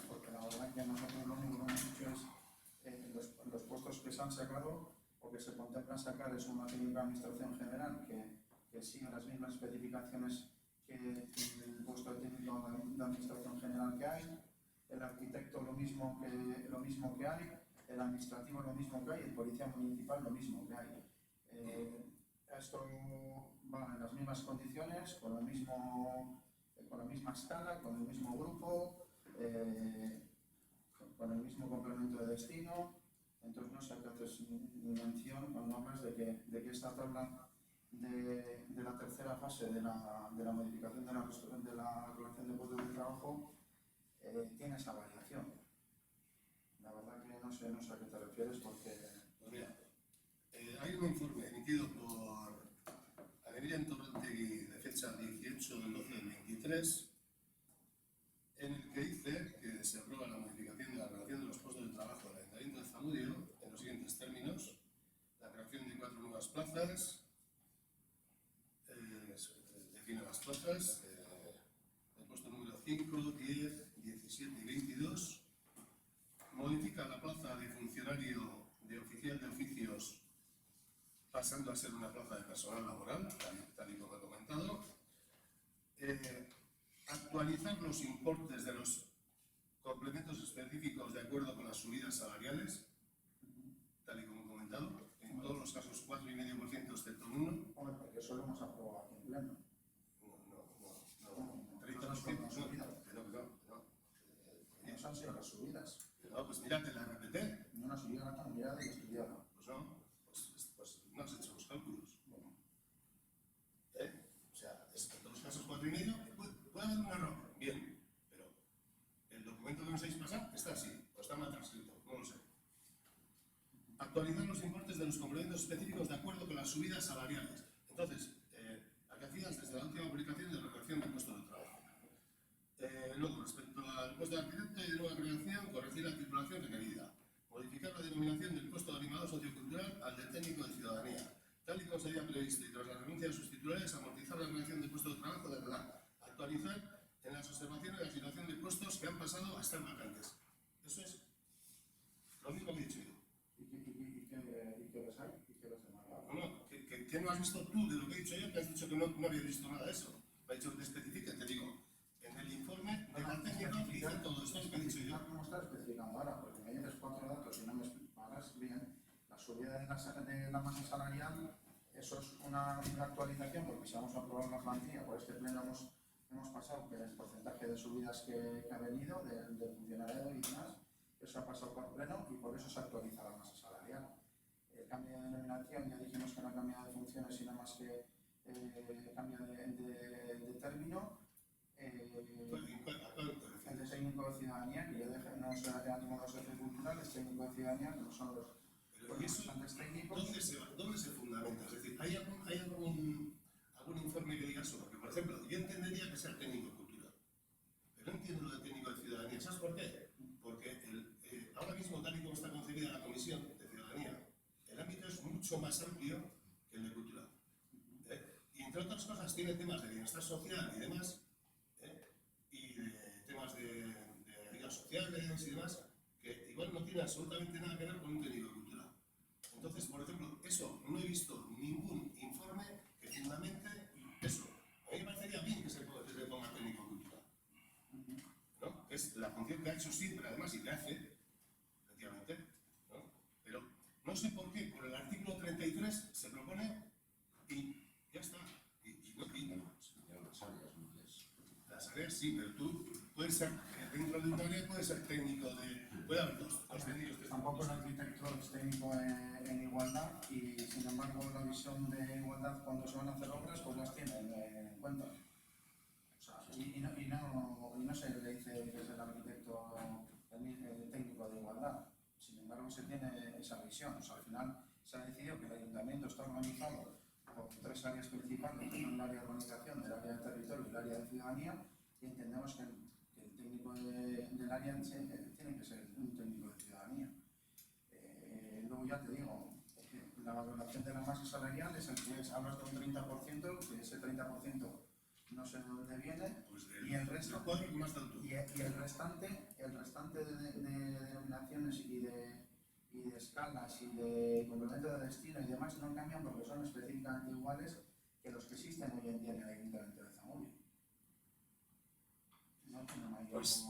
porque la verdad que nosotros lo único que hemos hecho es los puestos que se han sacado o que se contemplan sacar es una técnica de administración general que sigue las mismas especificaciones que el puesto de técnico de administración general que hay, el arquitecto lo mismo que hay, el administrativo lo mismo que hay, el policía municipal lo mismo que hay. Esto va en las mismas condiciones, con la misma escala, con el mismo grupo, con el mismo complemento de destino. Entonces no sé qué haces ni mención cuando hablas de que esta tabla de la tercera fase de la modificación de la relación de puestos de trabajo tiene esa variación. La verdad que no sé a qué te refieres porque... Pues mira, hay un informe emitido por Adrián Torrentegui de fecha 18 del 12 del 23 en el que dice que se aprueba la modificación de la relación de los puestos de trabajo del Ayuntamiento de Zamudio en los siguientes términos: la creación de 4 nuevas plazas, define las plazas, el puesto número 5, 10, 17 y 22, modifica la plaza de funcionario de oficial de oficios pasando a ser una plaza de personal laboral, tal y como he comentado, actualizar los importes de los complementos específicos de acuerdo con las subidas salariales, tal y como he comentado, en todos los casos 4,5% excepto en uno. Hombre, porque eso lo hemos aprobado aquí en pleno. No, 30%, no. Esas han sido las subidas. No, pues mira, te la repeté. Ni una subida tan mirada y estudiada. Pues no, pues no has hecho los cálculos. Bueno, O sea, en todos los casos 4,5, puede haber un error, bien, pero el documento que nos habéis pasado está así, o está mal transcrito, no lo sé. Actualizar los importes de los complementos específicos de acuerdo con las subidas salariales. Entonces, acaecidas desde la última publicación de la relación de puestos de trabajo. Luego, respecto al puesto de arquitecto y de nueva creación, corregir la titulación requerida. Modificar la denominación del puesto de animador sociocultural al de técnico de ciudadanía, tal y como se había previsto, y tras la renuncia de sus titulares, amortizar la relación de puesto de trabajo de verdad. Actualizar en las observaciones la situación de puestos que han pasado a estar vacantes. Eso es lo mismo que he dicho yo. ¿Y qué les hay? ¿Y qué les he mandado? No, ¿qué no has visto tú de lo que he dicho yo? Que has dicho que no habías visto nada de eso. Me ha dicho que te especifique, te digo, en el informe de la técnica dice todo esto que he dicho yo. No está especificando ahora, porque me dices 4 datos y no me paras bien. La subida de la masa salarial, eso es una actualización, porque si vamos a aprobar la plantilla, por este pleno hemos pasado que el porcentaje de subidas que ha venido del funcionariado y demás, eso ha pasado por pleno y por eso se actualiza la masa salarial. El cambio de denominación, ya dijimos que no cambia de funciones, sino más que cambia de término. El de técnico de ciudadanía, que yo no es el ánimo de sociocultural, es técnico de ciudadanía, que no son los representantes técnicos. ¿Dónde se fundamenta? Es decir, ¿hay algún informe que diga eso? Porque, por ejemplo, yo entendería que sea técnico de cultura, pero no entiendo lo de técnico de ciudadanía. ¿Sabes por qué? Porque ahora mismo, tal y como está concebida la Comisión de Ciudadanía, el ámbito es mucho más amplio que el de cultura. Y entre otras cosas tiene temas de bienestar social y demás, y de temas de ayudas sociales y demás, que igual no tiene absolutamente nada que ver con un técnico de cultura. Entonces, por ejemplo, eso no he visto ningún informe que fundamente eso. A mí me parecería bien que se ponga técnico de cultura, ¿no? Es la función que ha hecho siempre, además, y que hace, efectivamente, ¿no? Pero no sé por qué, por el artículo 33 se propone y ya está. Las áreas sí, pero tú puedes ser, dentro de un área puedes ser técnico de... Puede haber dos técnicos. Tampoco el arquitecto es técnico en igualdad y, sin embargo, la visión de igualdad cuando se van a hacer obras, pues las tienen en cuenta. O sea, y no se le dice que es el arquitecto el técnico de igualdad. Sin embargo, se tiene esa visión. O sea, al final se ha decidido que el ayuntamiento está organizado por tres áreas principales, que son el área de organización, el área de territorio y el área de ciudadanía, y entendemos que el técnico del área tiene que ser un técnico de ciudadanía. Luego ya te digo, la valoración de la masa salarial es el que es, hablas de un 30%, que ese 30% no sé de dónde viene, Pues y el resto, y el restante de denominaciones y de escalas y de complemento de destino y demás no cambian porque son específicamente iguales que los que existen hoy en día en el Ayuntamiento de Zamudio. No tiene mayor... Pues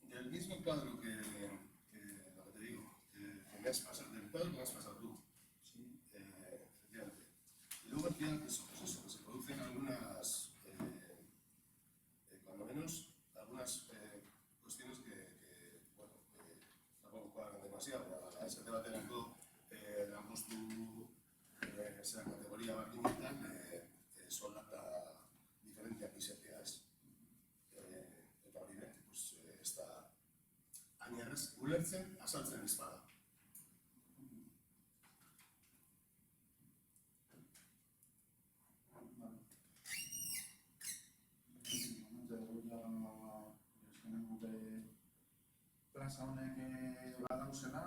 del mismo cuadro que lo que te digo, que me has pasado, del cuadro que me has pasado tú. Sí. Efectivamente. Y luego decía que que se producen algunas, cuando menos, algunas cuestiones que bueno, tampoco cuadran demasiado. A ese debate en el le han puesto esa categoría barquinita que solata diferente a XPA es. Eta hori pues ez da ainarrez ulertzen azaltzen ez bada. Plaza honek badauzela,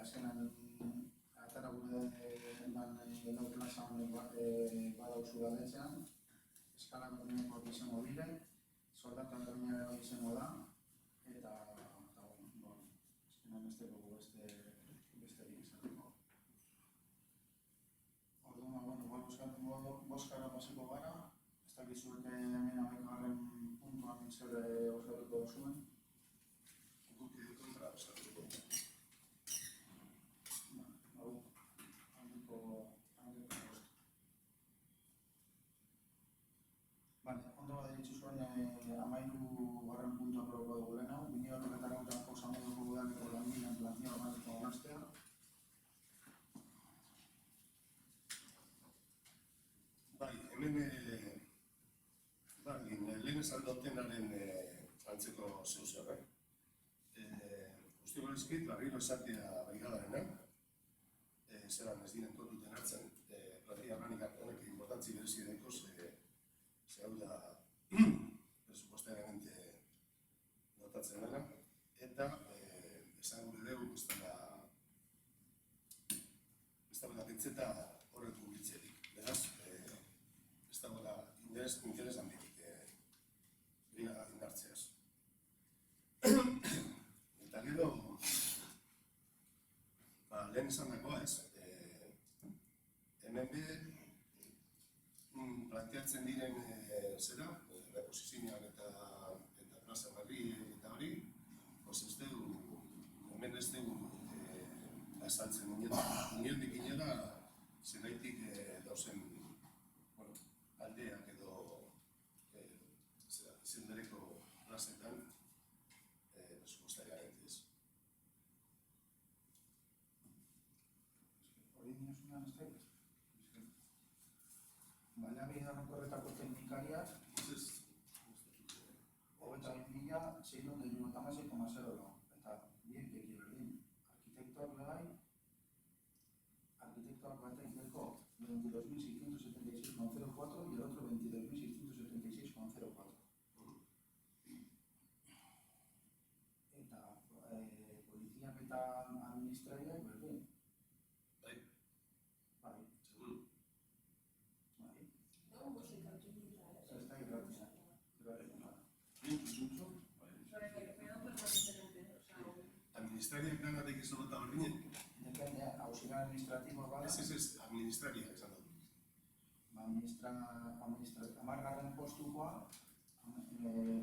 azkenan atara gure lau plaza honek badauzu daletzean, eskala berdinekoak izango dire, soldata berdinekoak izango da, eta azkenan ez dugu besterik izango. Orduan, boskara pasiko gara, ez dakizuek hemen abekarren puntuan zer osatuko zuen. Ondo badiritzu zuen amairu garren puntua proboko dugu lehenago, 2008ko Zamudioko udaleko langileen plantilla organiko onartzea. Bai, hemen lehen esan dutenaren antzeko zeuzer, Guzti gorizkit, barriro esatea brigadarena, zelan ez diren kontuten hartzen, plantilla organikak honek importantzi berezi dekoz, hau da presupuestariamente dotatzen dela, eta esan gure dugu ez dagoela pentseta horrek kubiltzerik. Beraz, ez dagoela interes handirik brigada indartzeaz. Eta gero, lehen esan dagoa ez, hemen planteatzen diren zera, reposizioak eta plaza berri eta hori, hemen ez dugu azaltzen inondik inora Zenaitik dauzen, bueno, aldeak edo zendereko plazetan presupuestariamente ez. Hori dinosunan ez da? Baliabide horretako teknikariak, hogeita 676,0 lau, eta biek eki berdin. Arkitektoak legai, arkitektoak batek deko 22.676,04 y el otro 22.676,04. Eta poliziak eta administrariak berdin. Bai, Bai, seguro. bai. No, musika utiliza. Ez da irratia. Administrariak danatek ez dut berdinen? Depende, auxiliar administratibo bada. Ez, administrariak esan dut. Amargarren postukoa,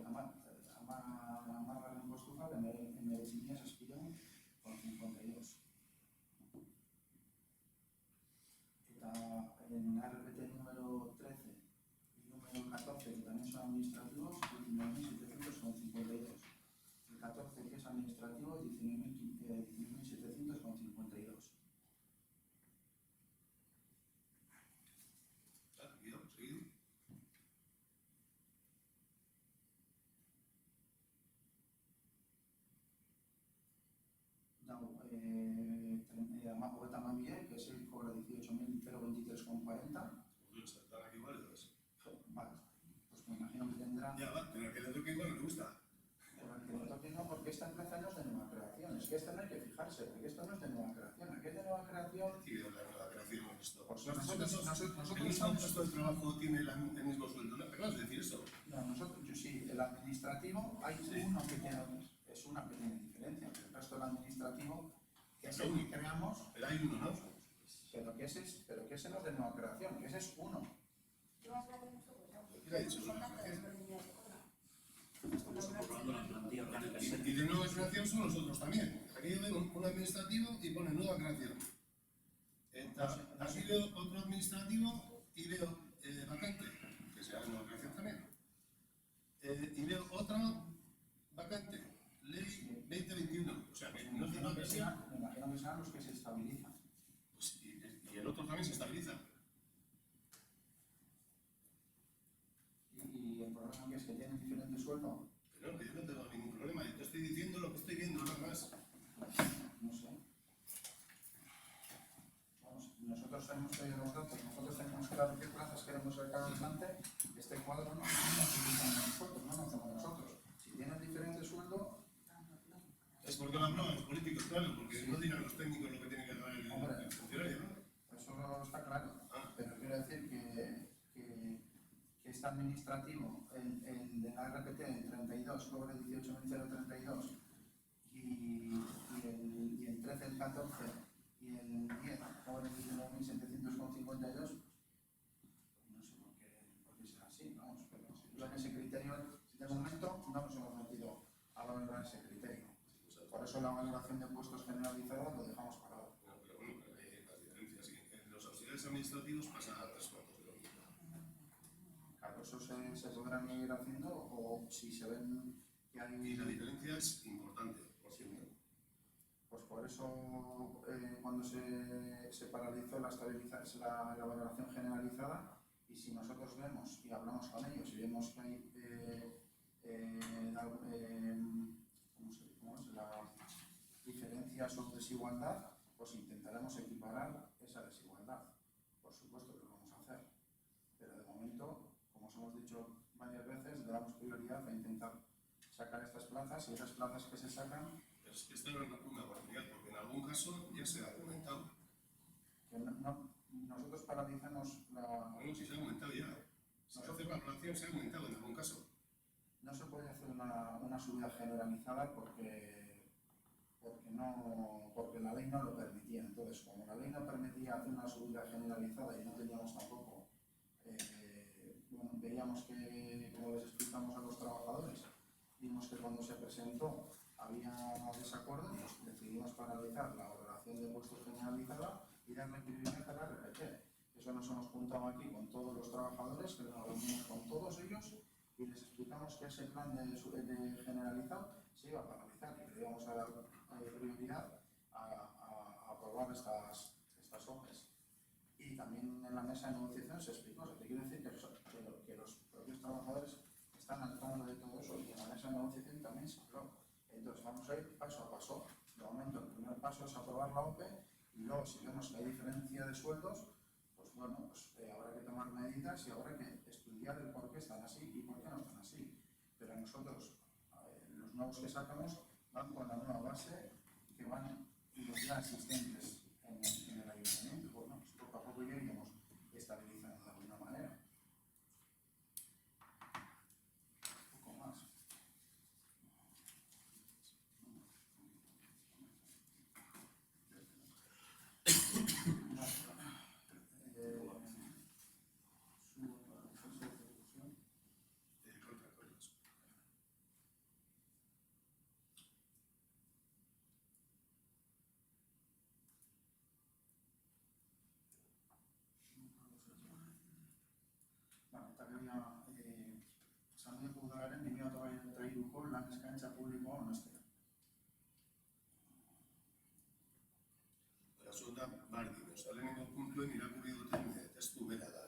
amargarren postukoa, emeretziniaz aspiran, con 52. Eta en RPT número 13 y número 14, que también son administrativos, 19.752. El 14, que es administrativo, 19.752. Seguido, seguido. Hogeita mamiek, que es el cobra 18.023,40. Danak igual edo ez. Vale, pues me imagino que tendrá. Ya, va, pero al que le toque igual no le gusta. Pero al que le toque no, porque esta empresa no es de nueva creación. Es que esto no hay que fijarse, porque esto no es de nueva creación. Aquí es de nueva creación. Y de la nueva creación hemos visto. Pues El nosotros mismo estamos. puesto de trabajo tiene el mismo sueldo, ¿no? Pero vas a decir eso. No, nosotros, yo sí, el administrativo, hay uno que tiene, es una pequeña diferencia, pero el resto del administrativo, que es el que creamos, Pero hay uno, ¿no? pero que ese no es de nueva creación, que ese es uno. Yo más grande no soy, ¿Qué le ha dicho? Estamos aprobando la plantilla orgánica. Y de nueva creación son nosotros también. Aquí yo veo un administrativo y pone nueva creación. Aquí veo otro administrativo y veo vacante, que será nueva creación también. Y veo otra vacante, ley 2021. O sea, que no es de nueva creación. Me imagino que serán los que se estabilizan. Pues, y el otro también se estabiliza. Y el problema que es que tienen diferente sueldo, Pero no, que yo no tengo ningún problema. Yo te estoy diciendo lo que estoy viendo, nada más. no sé. Vamos, nosotros tenemos que ir a los datos, nosotros tenemos claro qué plazas queremos sacar adelante. Este cuadro no lo utilizan nosotros, no lo hacemos nosotros. Si tienen diferente sueldo, Es porque lo aprueban los políticos, claro, porque no digan los técnicos lo que tiene que dar el funcionario, ¿no? eso está claro. Pero quiero decir que este administrativo, el de la RPT, el 32, cobra 18.032 y el 13, el 14 y el 10 cobra 19.752. No sé por qué será así, vamos, pero yo en ese criterio, de momento, no nos hemos metido a valorar ese criterio. Por eso la valoración de puestos generalizados lo dejamos parado. No, pero bueno, las diferencias, sí. En los auxiliares administrativos pasa a 3 cuartos de lo mismo. Claro, eso se podrán ir haciendo o si se ven que hay. Y la diferencia es importante, por cierto. Pues por eso cuando se paralizó la valoración generalizada y si nosotros vemos y hablamos con ellos y vemos que hay diferencias o desigualdad, pues intentaremos equiparar esa desigualdad. Por supuesto que lo vamos a hacer, pero de momento, como os hemos dicho varias veces, le damos prioridad a intentar sacar estas plazas y esas plazas que se sacan. Pero es que esta no es una oportunidad, porque en algún caso ya se ha argumentado. Que nosotros paralizamos la. Bueno, si se ha argumentado ya. Si hace la evaluación se ha argumentado en algún caso. No se puede hacer una subida generalizada porque la ley no lo permitía. Entonces, como la ley no permitía hacer una subida generalizada y no teníamos tampoco, veíamos que, como les explicamos a los trabajadores, vimos que cuando se presentó había desacuerdo, pues decidimos paralizar la valoración de puestos generalizada y darle prioridad a la RPT. Eso nos hemos juntado aquí con todos los trabajadores, que nos reunimos con todos ellos y les explicamos que ese plan de generalizado se iba a paralizar y que le íbamos a dar prioridad a aprobar estas OPEs. Y también en la mesa de negociación se explicó, te quiero decir que los propios trabajadores están al tanto de todo eso y en la mesa de negociación también se habló. Entonces vamos a ir paso a paso. De momento el primer paso es aprobar la OPE y luego si vemos que hay diferencia de sueldos, pues bueno, pues habrá que tomar medidas y habrá que estudiar el por qué están así y por qué no están así. Pero nosotros, los nuevos que sacamos van con la nueva base que van los ya existentes en el ayuntamiento. Bueno, pues poco a poco ya iremos estabilizando de alguna manera. Un poco más. Samia udalaren 2023ko lan eskaintza publikoa onestea. Asunta bardin, lehenengo puntuen irakurri duten testu bera da,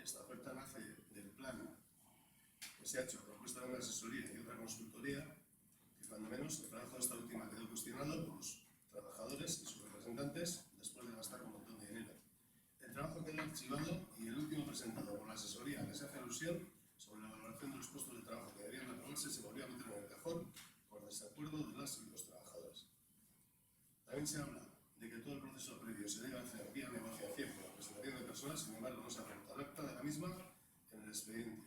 Esta oferta nace del plan que se ha hecho a propuesta de una asesoría y otra consultoría, que cuando menos el trabajo de esta última quedó cuestionado por los trabajadores y sus representantes después de gastar un montón de dinero. El trabajo quedó archivado y el último presentado por la asesoría que se hace alusión sobre la valoración de los puestos de trabajo que deberían aprobarse se volvió a meter en el cajón por desacuerdo de las y los trabajadores. También se habla de que todo el proceso previo se debe hacer vía negociación con la presentación de personas, sin embargo no se aporta el acta de la misma en el expediente.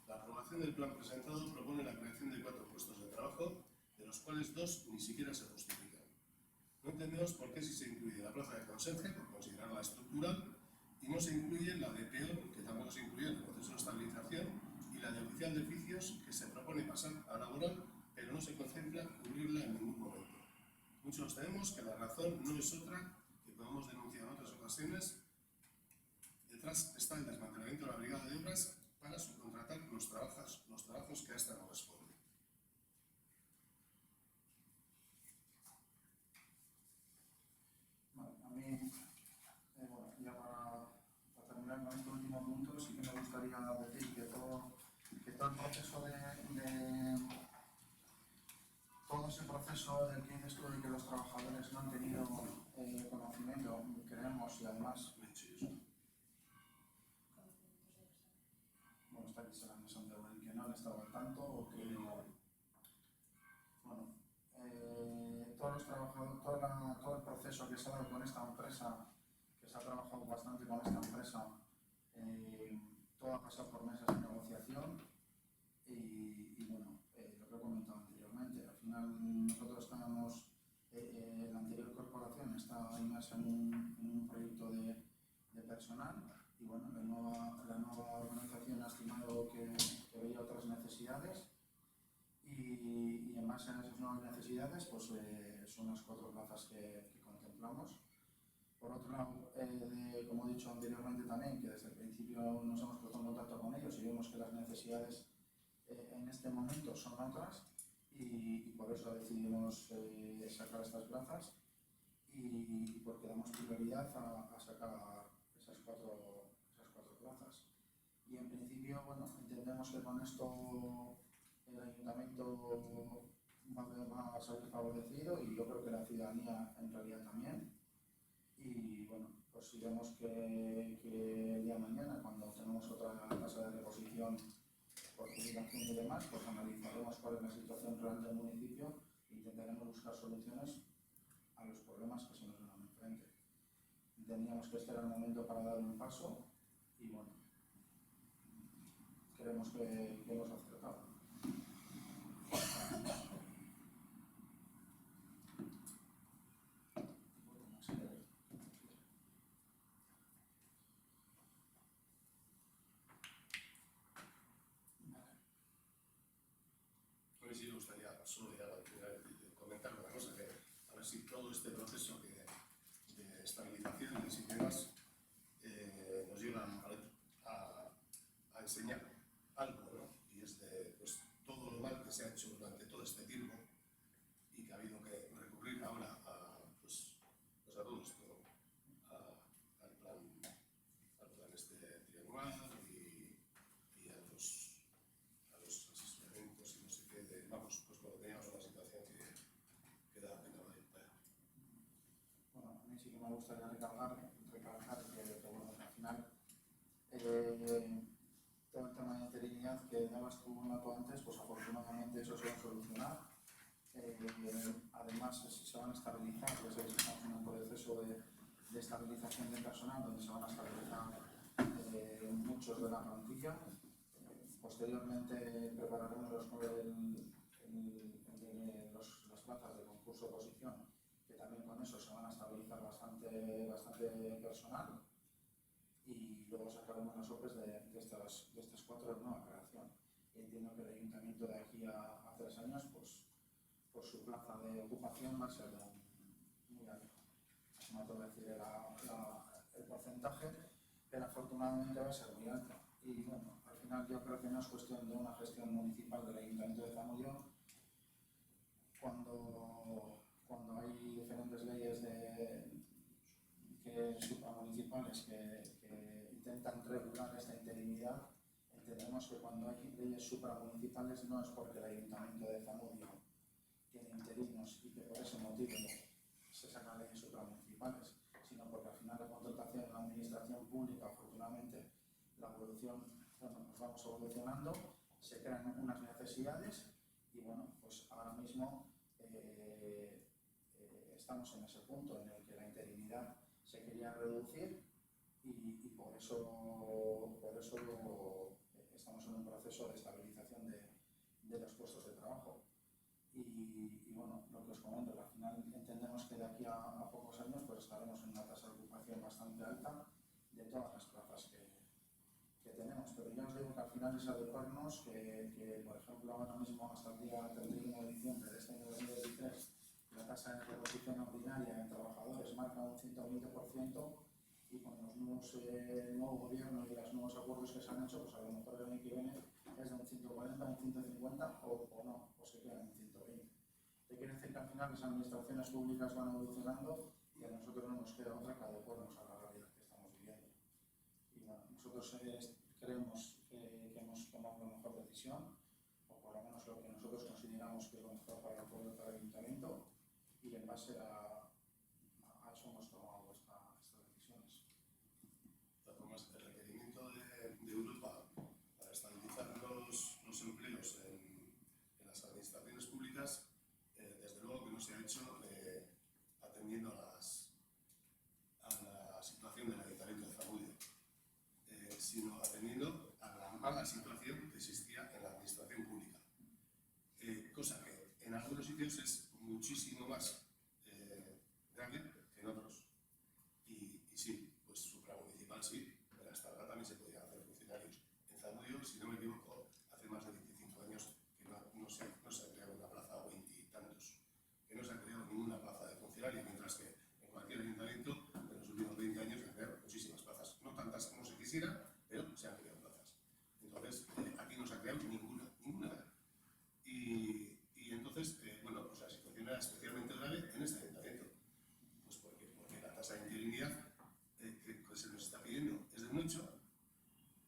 La aprobación del plan presentado propone la creación de 4 puestos de trabajo, de los cuales 2 ni siquiera se justifican. No entendemos por qué si se incluye la plaza de conserje, por considerarla estructural, y no se incluye la de peor, que tampoco se incluye en el proceso de estabilización, y la de oficial de oficios, que se propone pasar a laboral, pero no se contempla cubrirla en ningún momento. Muchos tenemos que la razón no es otra que podemos denunciar en otras ocasiones. Detrás está el desmantelamiento de la brigada de obras para subcontratar los trabajos que a esta no responden. Vale, a mí, bueno, ya para terminar con este último punto, sí que me gustaría decir que todo el proceso todo ese proceso del que dices tú de que los trabajadores no han tenido conocimiento, creemos, y además, bueno, está aquí Serán Santiago, que no han estado al tanto o que, bueno, todos los trabajadores, todo el proceso que se ha dado con esta empresa, que se ha trabajado bastante con esta empresa, todo ha pasado por mesas de negociación y bueno, lo que he comentado anteriormente, al final nosotros estábamos, la anterior corporación está inmersa en un proyecto de personal y bueno, la nueva organización ha estimado que veía otras necesidades y en base a esas nuevas necesidades pues son las 4 plazas que contemplamos. Por otro lado, como he dicho anteriormente también, que desde el principio nos hemos puesto en contacto con ellos y vemos que las necesidades en este momento son otras y por eso decidimos sacar estas plazas y porque damos prioridad a sacar esas cuatro plazas. Y en principio, bueno, entendemos que con esto el ayuntamiento va a salir favorecido y yo creo que la ciudadanía en realidad también. Y bueno, pues si vemos que el día de mañana, cuando tenemos otra tasa de reposición por jubilación y demás, pues analizaremos cuál es la situación real del municipio e intentaremos buscar soluciones a los problemas que se nos dan enfrente. Entendíamos que este era el momento para dar un paso y bueno, creemos que hemos acertado. A mí sí me gustaría solo ya comentar una cosa, que a ver si todo este proceso de estabilización de sistemas nos lleva a enseñar algo, ¿no? Y es de pues, todo lo mal que se ha hecho durante todo este tiempo y que ha habido que recurrir ahora a, pues a todo esto, al plan este trianual y a los asesoramientos y no sé qué, vamos, pues cuando teníamos una situación que da pena vaya. Bueno, a mí sí que me gustaría recalcar que bueno, al final todo el tema de interinidad que dabas tú un dato antes, pues afortunadamente eso se va a solucionar. Además se van a estabilizar, ya sabéis que estamos en un proceso de estabilización del personal donde se van a estabilizar muchos de la plantilla. Posteriormente prepararemos las plazas de concurso oposición, que también con eso se van a estabilizar bastante personal, y luego sacaremos las OPEs de estas 4 de nueva creación. Y entiendo que el ayuntamiento de aquí a 3 años, pues su plaza de ocupación va a ser muy alta. No te voy a decir el porcentaje, pero afortunadamente va a ser muy alta. Y bueno, al final yo creo que no es cuestión de una gestión municipal del ayuntamiento de Zamudio. Cuando hay diferentes leyes supramunicipales que intentan regular esta interinidad, entendemos que cuando hay leyes supramunicipales no es porque el ayuntamiento de Zamudio tiene interinos y que por ese motivo se sacan leyes supramunicipales, sino porque al final la contratación en la administración pública, afortunadamente, la evolución, bueno, nos vamos evolucionando, se crean unas necesidades y bueno, pues ahora mismo estamos en ese punto en el que la interinidad se quería reducir y por eso estamos en un proceso de estabilización de los puestos de trabajo. Y bueno, lo que os comento, al final entendemos que de aquí a pocos años pues estaremos en una tasa de ocupación bastante alta de todas las plazas que tenemos, pero ya os digo que al final es adecuarnos que por ejemplo ahora mismo hasta el día 31 de diciembre de este año 2023 la tasa de reposición ordinaria en trabajadores marca un 120% y con los nuevo gobierno y los nuevos acuerdos que se han hecho, pues a lo mejor el año que viene es de un 140, un 150 o no, o se queda en un 120. Te quiere decir que al final las administraciones públicas van evolucionando y a nosotros no nos queda otra que adecuarnos a la realidad que estamos viviendo. Y bueno, nosotros creemos que hemos tomado la mejor decisión, o por lo menos lo que nosotros consideramos que es lo mejor para el pueblo y para el ayuntamiento, y en base a eso hemos tomado estas decisiones. De todas formas, el requerimiento de Europa para estabilizar los empleos en las administraciones públicas, desde luego que no se ha hecho atendiendo a la situación del ayuntamiento de Zamudio, sino atendiendo a la mala situación que existía en la administración pública, cosa que en algunos sitios es muchísimo más grande que en otros. Y sí, pues supramunicipal sí, pero hasta ahora también se podían hacer funcionarios. En Zamudio, si no me equivoco, hace más de 25 años que no se ha creado una plaza, o 20 y tantos, que no se ha creado ninguna plaza de funcionario, mientras que en cualquier ayuntamiento en los últimos 20 años se han creado muchísimas plazas, no tantas como se quisiera, pero se han creado plazas. Entonces, aquí no se ha creado ninguna. Y entonces, bueno, pues la situación era especialmente grave en este ayuntamiento, pues porque la tasa de interinidad que se nos está pidiendo es de un 8,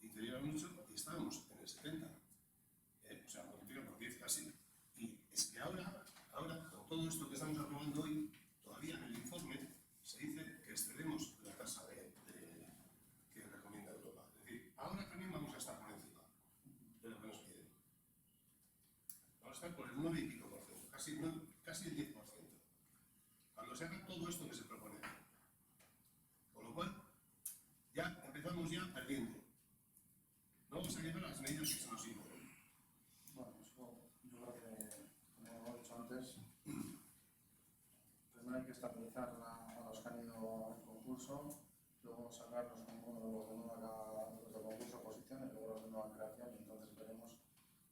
inferior a un 8, y estábamos en el 70, o sea, multiplica por 10 casi. Y es que ahora, con todo esto que estamos aprobando hoy, todavía en el informe se dice que excedemos la tasa que recomienda Europa. Es decir, ahora también vamos a estar por encima de lo que nos piden. Vamos a estar por el 9 y pico por ciento, casi el 10%. Cuando se haga todo esto que se propone. Con lo cual, ya empezamos perdiendo. No vamos a llegar a las medidas que se nos imponen. Bueno, eso yo creo que, como he dicho antes, primero hay que estabilizar a los que han ido al concurso, luego sacar los de concurso oposición y luego los de nueva creación, y entonces veremos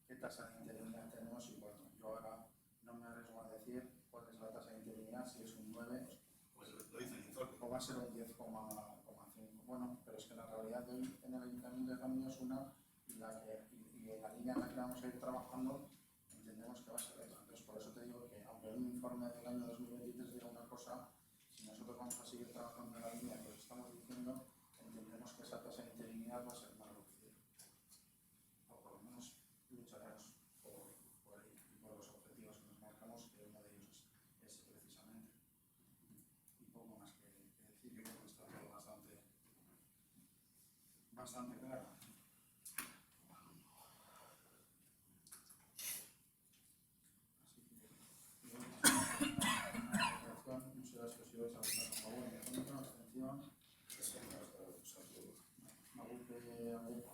qué tasa de interinidad tenemos. Y bueno, yo ahora no me arriesgo a decir cuál es la tasa de interinidad, si es un 9 Pues lo dice el informe. o va a ser un 10,5. Bueno, pero es que la realidad de hoy en el Ayuntamiento de Zamora es una y en la línea en la que vamos a ir trabajando entendemos que va a ser otra. Entonces, por eso te digo que aunque un informe del año 2023 diga una cosa, si nosotros vamos a seguir trabajando en la línea que os estamos diciendo, entendemos que esa tasa de interinidad va a ser más reducida. O por lo menos lucharemos por ello y por los objetivos que nos marcamos, que uno de ellos es precisamente. Y poco más que decir, yo creo que está todo bastante claro. No sé las que si vais a votar a favor, en contra, abstención. Me gusta